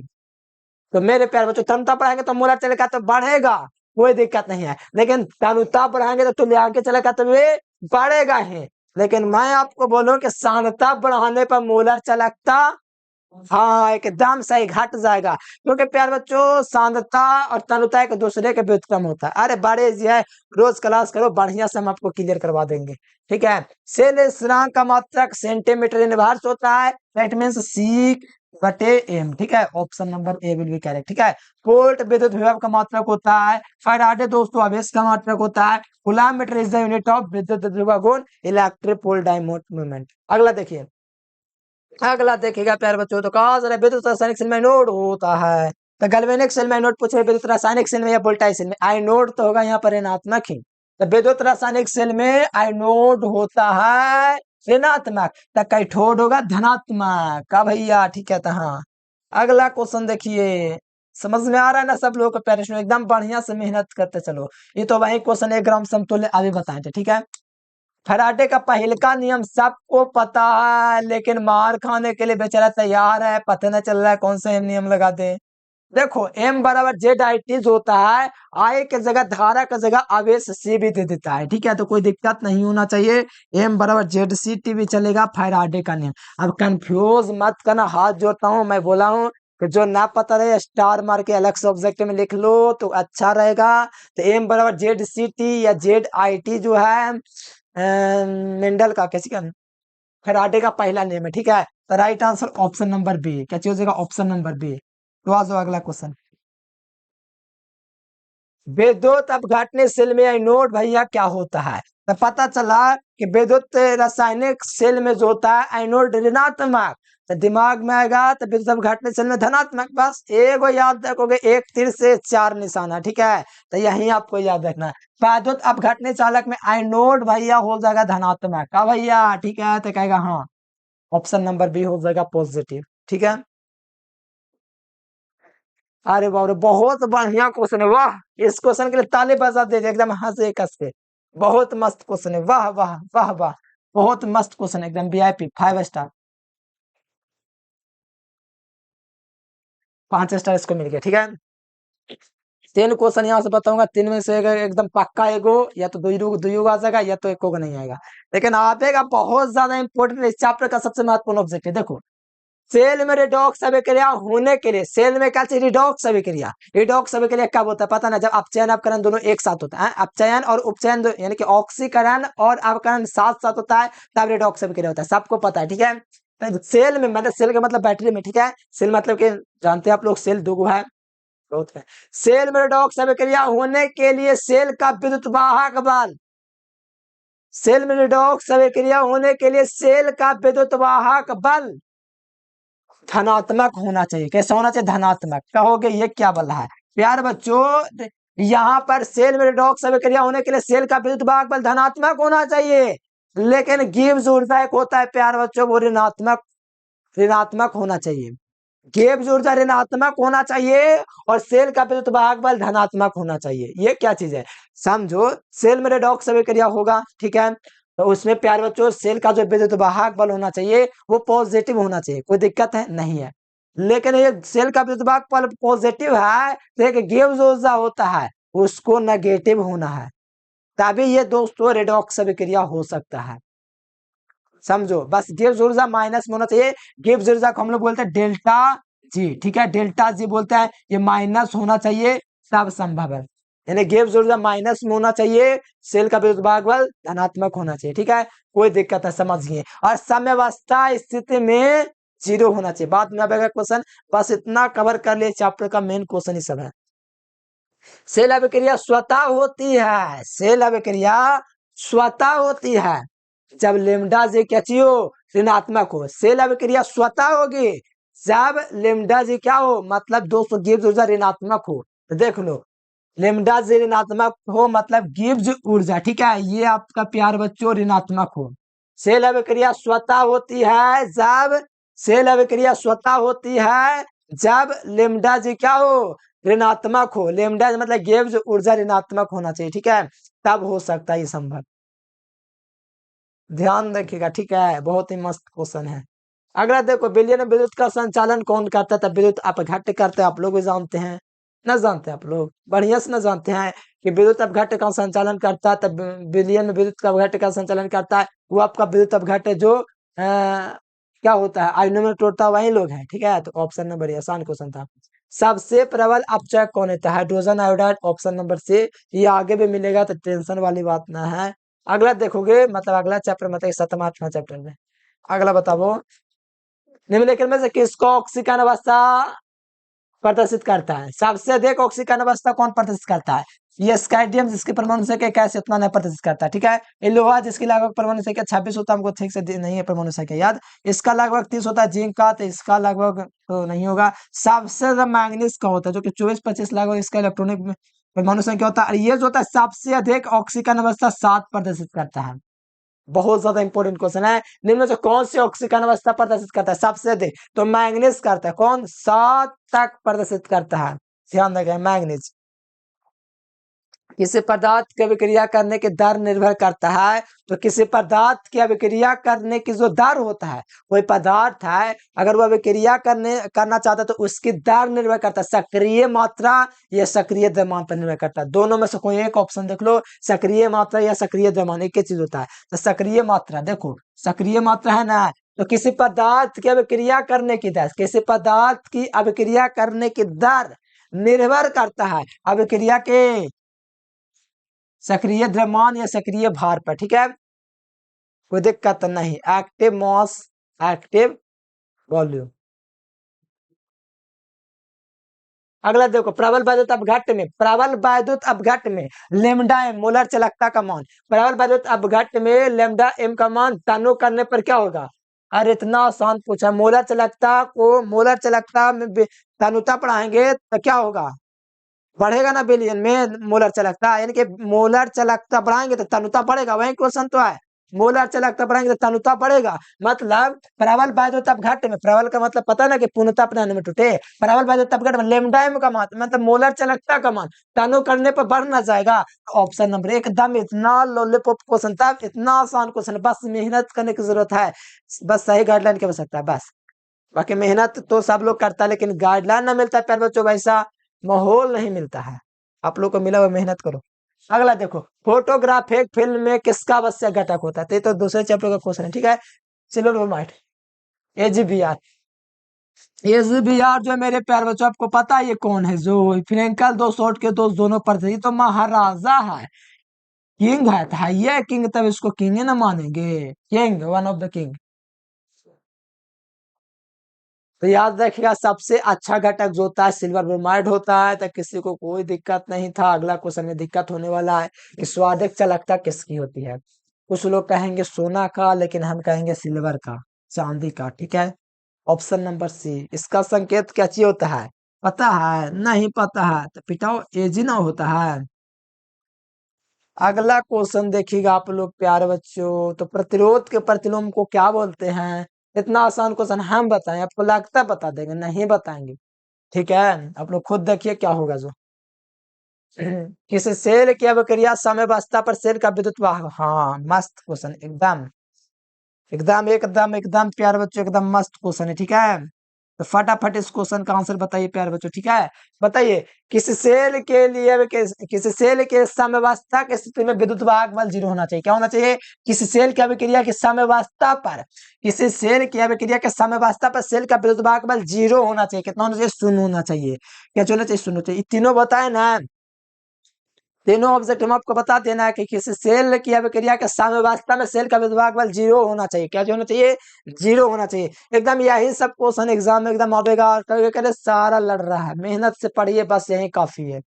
Speaker 1: तो मेरे प्यार बच्चों तनुता बढ़ाएंगे तो मोलर चलेगा तो बढ़ेगा, कोई दिक्कत नहीं है। लेकिन तनुता बढ़ाएंगे तो तुल्य आगे चलेगा तो वे बढ़ेगा ही। लेकिन मैं आपको बोलूं कि सांद्रता बढ़ाने पर मोलर चलकता हाँ एकदम सही घट जाएगा, क्योंकि प्यार बच्चों सांद्रता और तनुता एक दूसरे के व्युत्क्रम होता है। अरे बड़े जी है, रोज क्लास करो, बढ़िया से हम आपको क्लियर करवा देंगे, ठीक है। सेल स्थिरांक का मात्रक सेंटीमीटर इनवर्स होता है, दैट मींस सी बटे एम, ठीक है। Option number A will be correct, ठीक है। वोल्ट विद्युत विभव का मात्रक होता है, फैराडे दोस्तों आवेश का मात्रक होता है, coulomb is the unit of विद्युत विभव गुण इलेक्ट्रिक पोल डायमोड मूवमेंट। अगला देखिए, अगला देखिएगा प्यार बच्चों, तो कहा जरा विद्युत रासायनिक सेल में एनोड होता है। तो गैल्वेनिक सेल में एनोड पूछे, विद्युत रासायनिक सेल में या वोल्टाइक सेल में, एनोड तो होगा यहाँ पर ऋणात्मक ही। तो विद्युत रासायनिक सेल में एनोड होता है ऋणात्मक, तो कैथोड होगा धनात्मक का भैया, ठीक है। तो हाँ, अगला क्वेश्चन देखिए, समझ में आ रहा है ना सब लोगों को प्यारे स्टूडेंट, एकदम बढ़िया से मेहनत करते चलो। ये तो वही क्वेश्चन 1 ग्राम समतुल्य अभी बताए थे, ठीक है। फैराडे का पहले का नियम सबको पता है, लेकिन मार खाने के लिए बेचारा तैयार है, पता नहीं चल रहा है कौन सा नियम लगा दे। देखो M बराबर जेड आई टी जो होता है, आई के जगह धारा की जगह आवेश सी भी दे देता है, ठीक है। तो कोई दिक्कत नहीं होना चाहिए, M बराबर जेड सी टी भी चलेगा, फैराडे का नियम। अब कंफ्यूज मत करना, हाथ जोड़ता हूँ, मैं बोला हूँ कि जो ना पता रहे स्टार मार के अलग से ऑब्जेक्ट में लिख लो तो अच्छा रहेगा। तो M बराबर जेड सी टी या जेड आई टी जो है मेंडल का कैसे क्या फैराडे का पहला नियम है, ठीक है। तो right answer option number B, क्या चीज हो जाएगा, ऑप्शन नंबर बी। तो आ जाओ अगला क्वेश्चन, विद्युत अपघटन सेल में एनोड भैया क्या होता है। तो पता चला कि विद्युत रासायनिक सेल में जो होता है एनोड ऋणात्मक, तो दिमाग में आएगा तो विद्युत अपघटन सेल में धनात्मक, बस एगो याद रखोगे, एक तीर से 4 निशाना, ठीक है। तो यही आपको याद रखना है। विद्युत अपघटन चालक में एनोड भैया हो जाएगा धनात्मक का भैया, ठीक है। तो कहेगा हाँ, ऑप्शन नंबर बी हो जाएगा पॉजिटिव, ठीक है। अरे बाप रे, बहुत बढ़िया क्वेश्चन है, वाह। इस क्वेश्चन के लिए ताली बजा दे एकदम हंसे कस के। बहुत मस्त क्वेश्चन है, वाह वाह वाह वाह, बहुत मस्त क्वेश्चन, एकदम वीआईपी 5 स्टार, 5 स्टार इसको मिल गया, ठीक है। 3 क्वेश्चन यहाँ से बताऊंगा, 3 में से एकदम पक्का एगो या तो दो आ जाएगा या तो एको को नहीं आएगा। लेकिन आएगा बहुत ज्यादा इंपॉर्टेंट, इस चैप्टर का सबसे महत्वपूर्ण ऑब्जेक्ट है। देखो, सेल में रिडॉक्स अभिक्रिया होने के लिए, सेल में क्या चाहिए, रिडॉक्स अभिक्रिया। रिडॉक्स अभिक्रिया कब होता है पता ना, जब अपचयन अपकरण दोनों एक साथ होता है। अपचयन और उपचयन यानी कि ऑक्सीकरण और अपकरण साथ साथ होता है, तब रिडॉक्स अभिक्रिया होता है, सबको पता है, ठीक है। तो सेल में मतलब सेल का मतलब बैटरी में, ठीक है। सेल मतलब कि जानते हैं आप लोग, सेल दो है, बहुत है। सेल में रिडॉक्स अभिक्रिया होने के लिए सेल का विद्युत वाहक बल, सेल में रिडॉक्स अभिक्रिया होने के लिए सेल का विद्युत वाहक बल धनात्मक होना चाहिए। कैसा होना चाहिए, धनात्मक। कहोगे ये क्या बल है प्यार बच्चों, यहाँ पर सेल में रिडॉक्स अभिक्रिया होने के लिए सेल का विद्युत वाहक बल धनात्मक होना चाहिए, लेकिन गिब्स ऊर्जा एक होता है प्यार बच्चों, वो ऋणात्मक ऋणात्मक होना चाहिए। गिब्स ऊर्जा ऋणात्मक होना चाहिए और सेल का विद्युत वाहक बल धनात्मक होना चाहिए। ये क्या चीज है समझो, सेल में रिडॉक्स अभिक्रिया होगा, ठीक है। तो उसमें प्यारे बच्चों सेल का जो विद्युत वाहक बल होना चाहिए वो पॉजिटिव होना चाहिए। कोई दिक्कत है नहीं है। लेकिन ये सेल का विद्युत वाहक बल पॉजिटिव है तो एक गिब्स ऊर्जा होता है उसको नेगेटिव होना है, तभी ये दोस्तों रेडॉक्स अभिक्रिया हो सकता है। समझो बस, गिब्स ऊर्जा माइनस में होना चाहिए। गिब्स ऊर्जा को हम लोग बोलते हैं डेल्टा जी, ठीक है, डेल्टा जी बोलते हैं, ये माइनस होना चाहिए तब संभव है। यानी गिब्स ऊर्जा माइनस में होना चाहिए, सेल का विद्युत भाग बल धनात्मक होना चाहिए, ठीक है, कोई दिक्कत है समझिए। और साम्यावस्था स्थिति में 0 होना चाहिए। बाद में आएगा क्वेश्चन, बस इतना कवर कर लिए, चैप्टर का मेन क्वेश्चन ही सब है। सेल अभिक्रिया स्वतः होती है, सेल अभिक्रिया स्वतः होती है जब लेमडा जी क्या चाहिए हो, ऋणात्मक हो। सेल अभिक्रिया स्वतः होगी जब लेमडा जी क्या हो, मतलब 200 गिब्स ऊर्जा ऋणात्मक हो। तो देख लो, लेमडा जी ऋणात्मक हो मतलब गिब्स ऊर्जा, ठीक है, ये आपका प्यार बच्चों ऋणात्मक हो। सेल अभिक्रिया स्वतः होती है जब, सेल अभिक्रिया स्वतः होती है जब लेमडा जी क्या हो, ऋणात्मक हो। लेमडा मतलब गिब्स ऊर्जा ऋणात्मक होना चाहिए, ठीक है, तब हो सकता है ये संभव। ध्यान रखिएगा, ठीक है, बहुत ही मस्त क्वेश्चन है। अगला देखो, विलयन विद्युत का संचालन कौन करता है? विद्युत अपघट्य करते हैं, आप लोग भी जानते हैं, न जानते हैं आप लोग, बढ़िया से न जानते हैं कि विद्युत अपघट्य का संचालन करता है, तब विलयन में विद्युत का अपघट्य का संचालन करता है वो आपका विद्युत अपघट्य जो क्या होता है, आयनों में तोड़ता है वही लोग हैं, ठीक है। तो ऑप्शन नंबर आसान क्वेश्चन था। सबसे प्रबल अपचयक कौन होता है? Hydrogen iodide, option number C. ये आगे भी मिलेगा तो टेंशन वाली बात ना है। अगला देखोगे, मतलब अगला चैप्टर, मतलब 7वां 8वां चैप्टर में अगला बताओ, निम्नलिखित में से किसको ऑक्सीकरण अवस्था प्रदर्शित करता है? सबसे अधिक ऑक्सीकरण अवस्था कौन प्रदर्शित करता है? ये स्काइडियम जिसकी परमाणु संख्या इक्कीस उतना नहीं प्रदर्शित करता, ठीक है। ये लोहा जिसकी लगभग परमाणु संख्या 26 होता है, हमको ठीक से नहीं है परमाणु संख्या याद, इसका लगभग 30 होता है। जिंक का तो इसका लगभग तो नहीं होगा। सबसे ज्यादा मैंगनीज का होता है जो कि 24-25 लगभग इसका इलेक्ट्रॉनिक परमाणु संख्या होता है। ये जो होता है सबसे अधिक ऑक्सीकरण अवस्था 7 प्रदर्शित करता है। बहुत ज्यादा इंपॉर्टेंट क्वेश्चन है। निम्न में से कौन सी ऑक्सीकरण अवस्था प्रदर्शित करता है सबसे अधिक? तो मैंगनीज करता है। कौन? 7 तक प्रदर्शित करता है। ध्यान रखें, मैंगनीज। किसी पदार्थ की अभिक्रिया करने की दर निर्भर करता है, तो किसी पदार्थ की अभिक्रिया करने की जो दर होता है, कोई पदार्थ है अगर वो अभिक्रिया करना चाहता है तो उसकी दर निर्भर करता है सक्रिय मात्रा या सक्रिय द्रव्यमान पर निर्भर करता है। दोनों में से कोई एक ऑप्शन देख लो, सक्रिय मात्रा या सक्रिय द्रव्यमान, एक ही चीज होता है। तो सक्रिय मात्रा देखो, सक्रिय मात्रा है ना, तो किसी पदार्थ की अभिक्रिया करने की दर, किसी पदार्थ की अभिक्रिया करने की दर निर्भर करता है अभिक्रिया के सक्रिय द्रव्यमान या सक्रिय भार पर, ठीक है, कोई दिक्कत नहीं। Active mass, active volume. अगला देखो, प्रबल वैद्युत अपघट्य में, प्रबल वैद्युत अपघट्य में लेमडा एम मोलर चालकता का मान, प्रबल वैद्युत अपघट्य में लेमडा एम का मान तनु करने पर क्या होगा? अरे इतना आसान पूछा। मोलर चालकता को, मोलर चालकता में तनुता पढ़ाएंगे तो क्या होगा? बढ़ेगा ना बिलियन में मोलर चालकता, यानी कि मोलर चालकता बढ़ाएंगे तो तनुता बढ़ेगा, वही क्वेश्चन तो है। मोलर चालकता बढ़ाएंगे तो तनुता बढ़ेगा। मतलब प्रबल वैद्युत अपघट्य में, प्रबल का मतलब पता ना कि पूर्णता अपनाने में टूटे, प्रबल वैद्युत अपघट्य में लेमडा एम का मान मतलब मोलर चालकता का मान तनु करने पर बढ़ ना जाएगा। ऑप्शन नंबर एकदम इतना लॉलीपॉप क्वेश्चन था, इतना आसान क्वेश्चन, बस मेहनत करने की जरूरत है, बस सही गाइडलाइन की आवश्यकता है बस। बाकी मेहनत तो सब लोग करता है, लेकिन गाइडलाइन ना मिलता है प्यारे बच्चों, वैसा माहौल नहीं मिलता है। आप लोग को मिला हुआ, मेहनत करो। अगला देखो, फोटोग्राफिक फिल्म में किसका आवश्यक घटक होता है? तो दूसरे चैप्टर का क्वेश्चन है, ठीक है। सिल्वरमाइट, एजीबीआर। एजीबीआर जो मेरे प्यारे बच्चों आपको पता है ये कौन है? जो फ्रेंकल दो शॉट के दोस्त दोनों पर थे, तो महाराजा है, किंग है, था ये किंग, तब इसको किंग ही ना मानेंगे? King, one of the king. तो याद रखिएगा, सबसे अच्छा घटक जो होता है सिल्वर ब्रोमाइड होता है। तो किसी को कोई दिक्कत नहीं था। अगला क्वेश्चन में दिक्कत होने वाला है कि स्वादिक चालकता किसकी होती है? कुछ लोग कहेंगे सोना का, लेकिन हम कहेंगे सिल्वर का, चांदी का, ठीक है। Option number C. इसका संकेत क्या चीज होता है? पता है? नहीं पता है तो पिटाओ, एजिना होता है। अगला क्वेश्चन देखिएगा आप लोग प्यारे बच्चों, तो प्रतिरोध के प्रतिलोम को क्या बोलते हैं? इतना आसान क्वेश्चन हम बताएं, आपको लगता है बता देंगे? नहीं बताएंगे, ठीक है। आप लोग खुद देखिए क्या होगा जो। किस सेल की अभिक्रिया साम्यावस्था पर सेल का विद्युत वाहक। हाँ मस्त क्वेश्चन, एकदम एकदम एकदम एकदम प्यारे बच्चों, एकदम मस्त क्वेश्चन है। ठीक है, तो फटाफट इस क्वेश्चन का आंसर बताइए प्यारे बच्चों। ठीक है, बताइए किस सेल के लिए किस सेल के साम्यावस्था की स्थिति में विद्युत वाहक बल 0 होना चाहिए। क्या होना चाहिए? किस सेल की अभिक्रिया की साम्यावस्था पर, किसी सेल की अभिक्रिया के साम्यावस्था पर सेल का विद्युत वाहक बल 0 होना चाहिए। कितना होना चाहिए? 0 होना चाहिए। क्या होना चाहिए? 0 चाहिए। तीनों बताए ना, तीनों ऑब्जेक्ट हम आपको बता देना है कि किसी सेल की अभिक्रिया के साम्यावस्था में सेल का विद्युत बल 0 होना चाहिए। क्या होना चाहिए? 0 होना चाहिए। एकदम यही सब क्वेश्चन एग्जाम में एकदम आवेगा। करे सारा लड़ रहा है, मेहनत से पढ़िए, बस यही काफी है।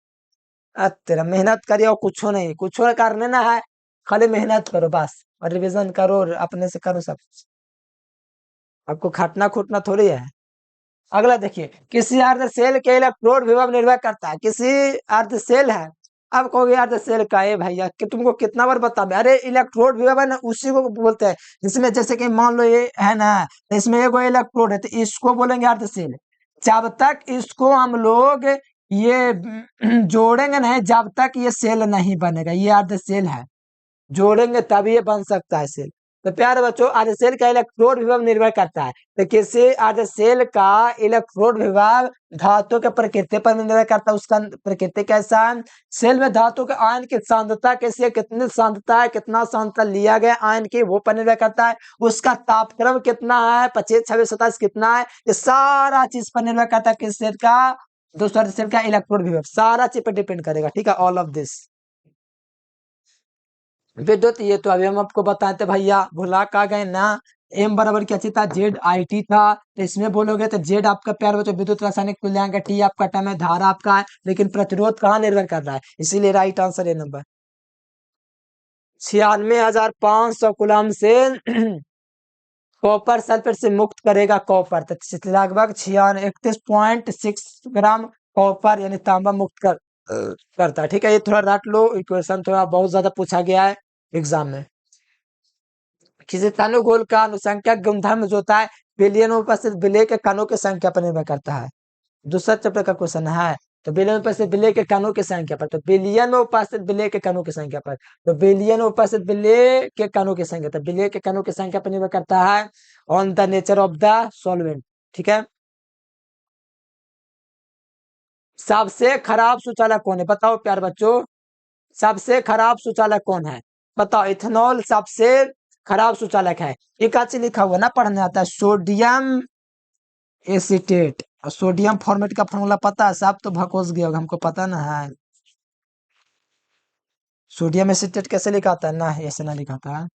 Speaker 1: तेरा मेहनत करिए और कुछ नहीं, कुछ करने ना है, खाली मेहनत करो बस, और रिविजन करो और अपने से करो सब कुछ। आपको खटना खुटना थोड़ी है। अगला देखिए, किसी अर्ध सेल के इलेक्ट्रोड विभव निर्भर करता है। किसी अर्ध सेल है, अब कहोगे अर्ध सेल का है भैया कि तुमको कितना बार बता, अरे इलेक्ट्रोड विभव है ना, उसी को बोलते हैं। जिसमें जैसे कि मान लो ये है ना, तो इसमें एक इलेक्ट्रोड है, तो इसको बोलेंगे अर्ध सेल। जब तक इसको हम लोग ये जोड़ेंगे नहीं, जब तक ये सेल नहीं बनेगा। ये अर्ध सेल है, जोड़ेंगे तभी ये बन सकता है सेल। तो प्यारे बच्चों, अर्धसेल का इलेक्ट्रोड विभव निर्भर करता है। तो किसी अर्धसेल का इलेक्ट्रोड विभव धातु के प्रकृति पर निर्भर करता है। उसका प्रकृति कैसा है? सेल में धातु के आयन की सांद्रता कैसी है, कितनी सांद्रता है, कितना सांद्रता लिया गया आयन की, वो पर निर्भर करता है। उसका तापक्रम कितना है, 25, 26, 27 कितना है, ये सारा चीज पर निर्भर करता है। किस सेल का? दूसरा सेल का इलेक्ट्रोड विभव, सारा चीज पर डिपेंड करेगा। ठीक है, ऑल ऑफ दिस विद्युत, ये तो अभी हम आपको बताए थे भैया, भुला का गए ना। एम बराबर क्या था? जेड आई टी था। तो इसमें बोलोगे तो जेड आपका प्यार बच्चों विद्युत रासायनिक तुल्यांक है, टी आपका टर्म है, धारा आपका है, लेकिन प्रतिरोध कहाँ निर्भर कर रहा है? इसीलिए राइट आंसर है नंबर 96,500 कूलम से कॉपर सल्फेट से मुक्त करेगा कॉपर, तो लगभग 31.6 ग्राम कॉपर यानी तांबा मुक्त करता है। ठीक है, ये थोड़ा रट लो, इक्वेशन थोड़ा बहुत ज्यादा पूछा गया है एग्जाम में। किसी तनुगोल का अनुसंख्यक गुणधर्म जो होता है, बिलियन में उपस्थित विलेय के कणों की संख्या पर निर्भर करता है। दूसरा चैप्टर का क्वेश्चन है, तो बिलियन में उपस्थित विलेय के कणों की संख्या पर, तो बिलियन में उपस्थित विलेय के कणों की संख्या पर, तो बिलियन में उपस्थित विलेय के कणों की संख्या, तो विलेय के कणों की संख्या पर निर्भर करता है on the nature of the solvent. ठीक है, सबसे खराब शौचालय कौन है? बताओ प्यार बच्चों, सबसे खराब शौचालय कौन है? बताओ, इथेनॉल सबसे खराब शौचालय है। एक अच्छी लिखा हुआ ना, पढ़ने आता है, सोडियम एसीटेट। और सोडियम फॉर्मेट का फॉर्मूला पता है? सब तो भकोस गया होगा, हमको पता ना है। सोडियम एसीटेट कैसे लिखा था ना, ऐसे ना लिखा था,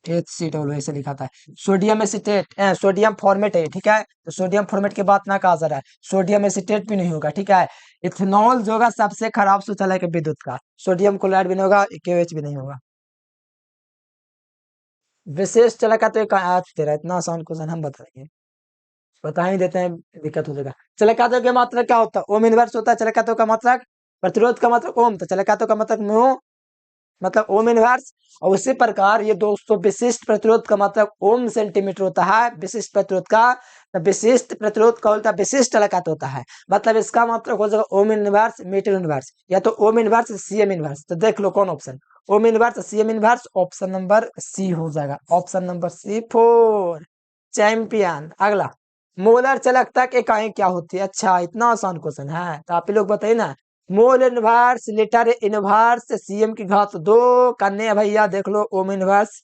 Speaker 1: HCl ऐसे लिखा था। सोडियम एसीटेट सोडियम फॉर्मेट है। ठीक है, तो सोडियम फॉर्मेट के बात ना कहा जा रहा है, सोडियम एसीटेट भी नहीं होगा। ठीक है, इथेनॉल जो होगा सबसे खराब शौचालय के विद्युत का, सोडियम क्लोराइड भी नहीं होगा, KOH भी नहीं होगा। विशेष चला का तो एक आज तेरा इतना आसान क्वेश्चन हम बताएंगे, बता ही देते हैं, दिक्कत हो जाएगा। चलकातों का मात्रक क्या होता है? ओम इनवर्स होता है चलकातों का मात्रक। प्रतिरोध का मात्रक ओम, तो चलकातों का मात्रक म्यू, मतलब ओम इनवर्स। और उसी प्रकार ये दोस्तों विशिष्ट प्रतिरोध का मात्रक ओम सेंटीमीटर होता है, विशिष्ट प्रतिरोध का। तो विशिष्ट प्रतिरोध का होता है विशिष्ट चलकात होता है, मतलब इसका मात्रक हो जाएगा ओम इनवर्स मीटर इनवर्स, या तो ओम इनवर्स CM इनवर्स। तो देख लो कौन option, ohm inverse CM inverse, option number C हो जाएगा, ऑप्शन नंबर सी 4 चैंपियन। अगला, मोलर चालकता की इकाई क्या होती है? अच्छा, इतना आसान क्वेश्चन है, तो आप ही लोग बताइए ना। Mole inverse litre inverse CM की घात 2 करने हैं भैया, देख लो ohm inverse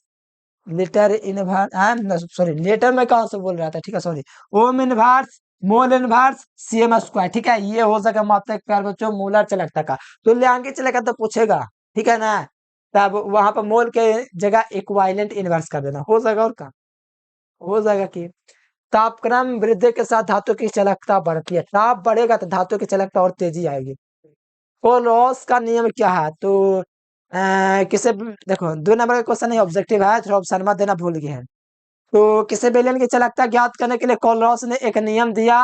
Speaker 1: litre inverse, sorry litre में कहां से बोल रहा था, ठीक है sorry, ohm inverse mole inverse CM square. ठीक है, ये हो सका मात्रक प्यार बच्चों मोलर चालकता का। तुल्यांक चालकता तो पूछेगा, ठीक है ना, तब वहां पर मोल के जगह इक्विवेलेंट इनवर्स कर देना, हो जाएगा। और का हो जाएगा कि तापक्रम वृद्धि के साथ धातु की चालकता बढ़ती है, ताप बढ़ेगा तो धातु की चालकता और तेजी आएगी। कोलोस का नियम क्या है? तो किसे देखो, 2 नंबर का क्वेश्चन है, ऑब्जेक्टिव है, थोड़ा ऑप्शन मत देना, भूल गए हैं। तो किसे बेलन की चालकता ज्ञात करने के लिए कोलोस ने एक नियम दिया।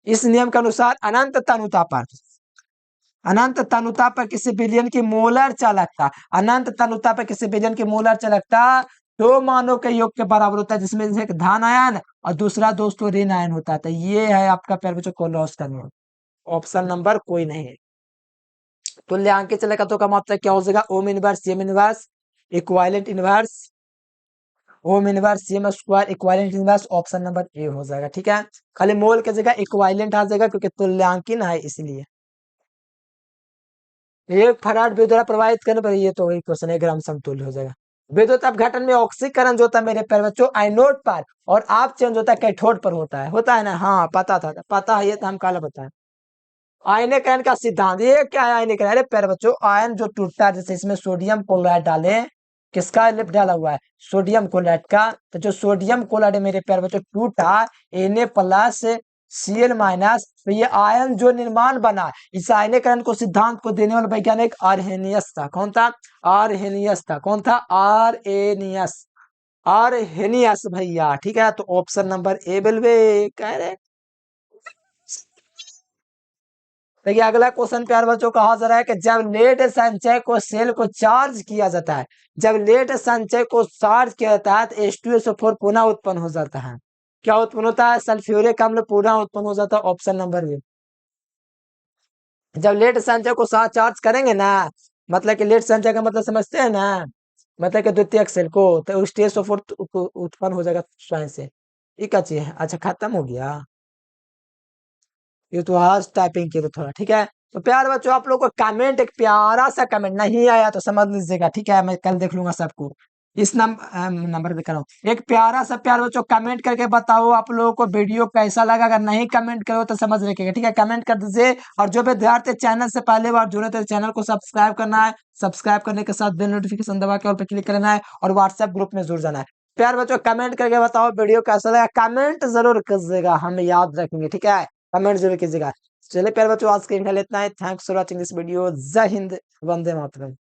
Speaker 1: इस नियम के अनुसार अनंत तनुता पर किसी विलयन की मोलर चालकता, अनंत तनुता पर किसी विलयन की मोलर चालकता दो मानों के योग के बराबर होता है, जिसमें से एक धन आयन और दूसरा दोस्तों ऋण आयन होता है। तो ये है आपका प्यारे बच्चों कोलोस का नियम, ऑप्शन नंबर कोई नहीं है। तुल्यांकी चलकतों का मतलब क्या हो जाएगा? Ohm inverse M inverse equivalent inverse ohm inverse M square equivalent inverse, option number A हो जाएगा। ठीक है, खाली मोल की जगह इक्वालेंट आ जाएगा क्योंकि तुल्यांकिन है इसलिए। एक फराड विद्युत द्वारा प्रवाहित करने पर, ये तो वही क्वेश्चन है, ग्राम समतुल्य हो जाएगा। विद्युत अपघटन में ऑक्सीकरण जो होता है मेरे प्यारे बच्चों एनोड पर, और आप चेंज होता है कैथोड पर होता है ना? हाँ पता था, पता है, ये तो हम काला बताए। आयनीकरण का सिद्धांत, ये क्या है आयनीकरण? अरे प्यारे बच्चों, आयन जो टूटता है, जैसे इसमें सोडियम क्लोराइड डाले, किसका लिप डाला हुआ है? सोडियम क्लोराइड का। तो जो सोडियम क्लोराइड मेरे प्यारे बच्चों टूटा, Na+ Cl-, तो ये आयन जो निर्माण बना, इस आयनीकरण को सिद्धांत को देने वाला वैज्ञानिक आर्हेनियस था। कौन था? आर्हेनियस था। कौन था? आर्हेनियस, आर्हेनियस भैया। ठीक है, तो ऑप्शन नंबर ए बिल्वे कह रहे। देखिए अगला क्वेश्चन प्यार बच्चों कहा जा रहा है कि जब लेड संचय को सेल को चार्ज किया जाता है, जब लेड संचय को चार्ज किया जाता है तो H2SO4 पुनः उत्पन्न हो जाता है। क्या उत्पन्न होता है? सल्फ्यूरिक अम्ल पुनः उत्पन्न हो जाता है, ऑप्शन नंबर बी। जब लेड संचय को साथ चार्ज करेंगे ना, मतलब कि लेड संचय का मतलब समझते हैं ना, मतलब कि द्वितीयक सेल को, तो H2SO4 उत्पन्न हो जाएगा स्वयं से। ये क्या चीज है? अच्छा खत्म हो गया, ये तो आज टाइपिंग की तो थोड़ा। ठीक है, तो प्यार बच्चों आप लोग को कमेंट, एक प्यारा सा कमेंट नहीं आया तो समझ लीजिएगा। ठीक है, मैं कल देख लूंगा सबको। इस नंबर पे कर रहा हूँ, एक प्यारा सा प्यार बच्चों कमेंट करके बताओ आप लोगों को वीडियो कैसा लगा। अगर नहीं कमेंट करो तो समझ रखिएगा। ठीक है, कमेंट कर दीजिए। और जो विद्यार्थी चैनल से पहले बार जुड़े थे, चैनल को सब्सक्राइब करना है, सब्सक्राइब करने के साथ बेल नोटिफिकेशन दबा के ऑल पे क्लिक करना है, और व्हाट्सएप ग्रुप में जुड़ जाना है। प्यार बच्चों कमेंट करके बताओ वीडियो कैसा लगा, कमेंट जरूर कीजिएगा, हम याद रखेंगे। ठीक है, कमेंट जरूर कीजिएगा। चलिए प्यारे बच्चों, आज के लिए इतना ही। Thanks for watching this video. जय हिंद, वंदे मातरम।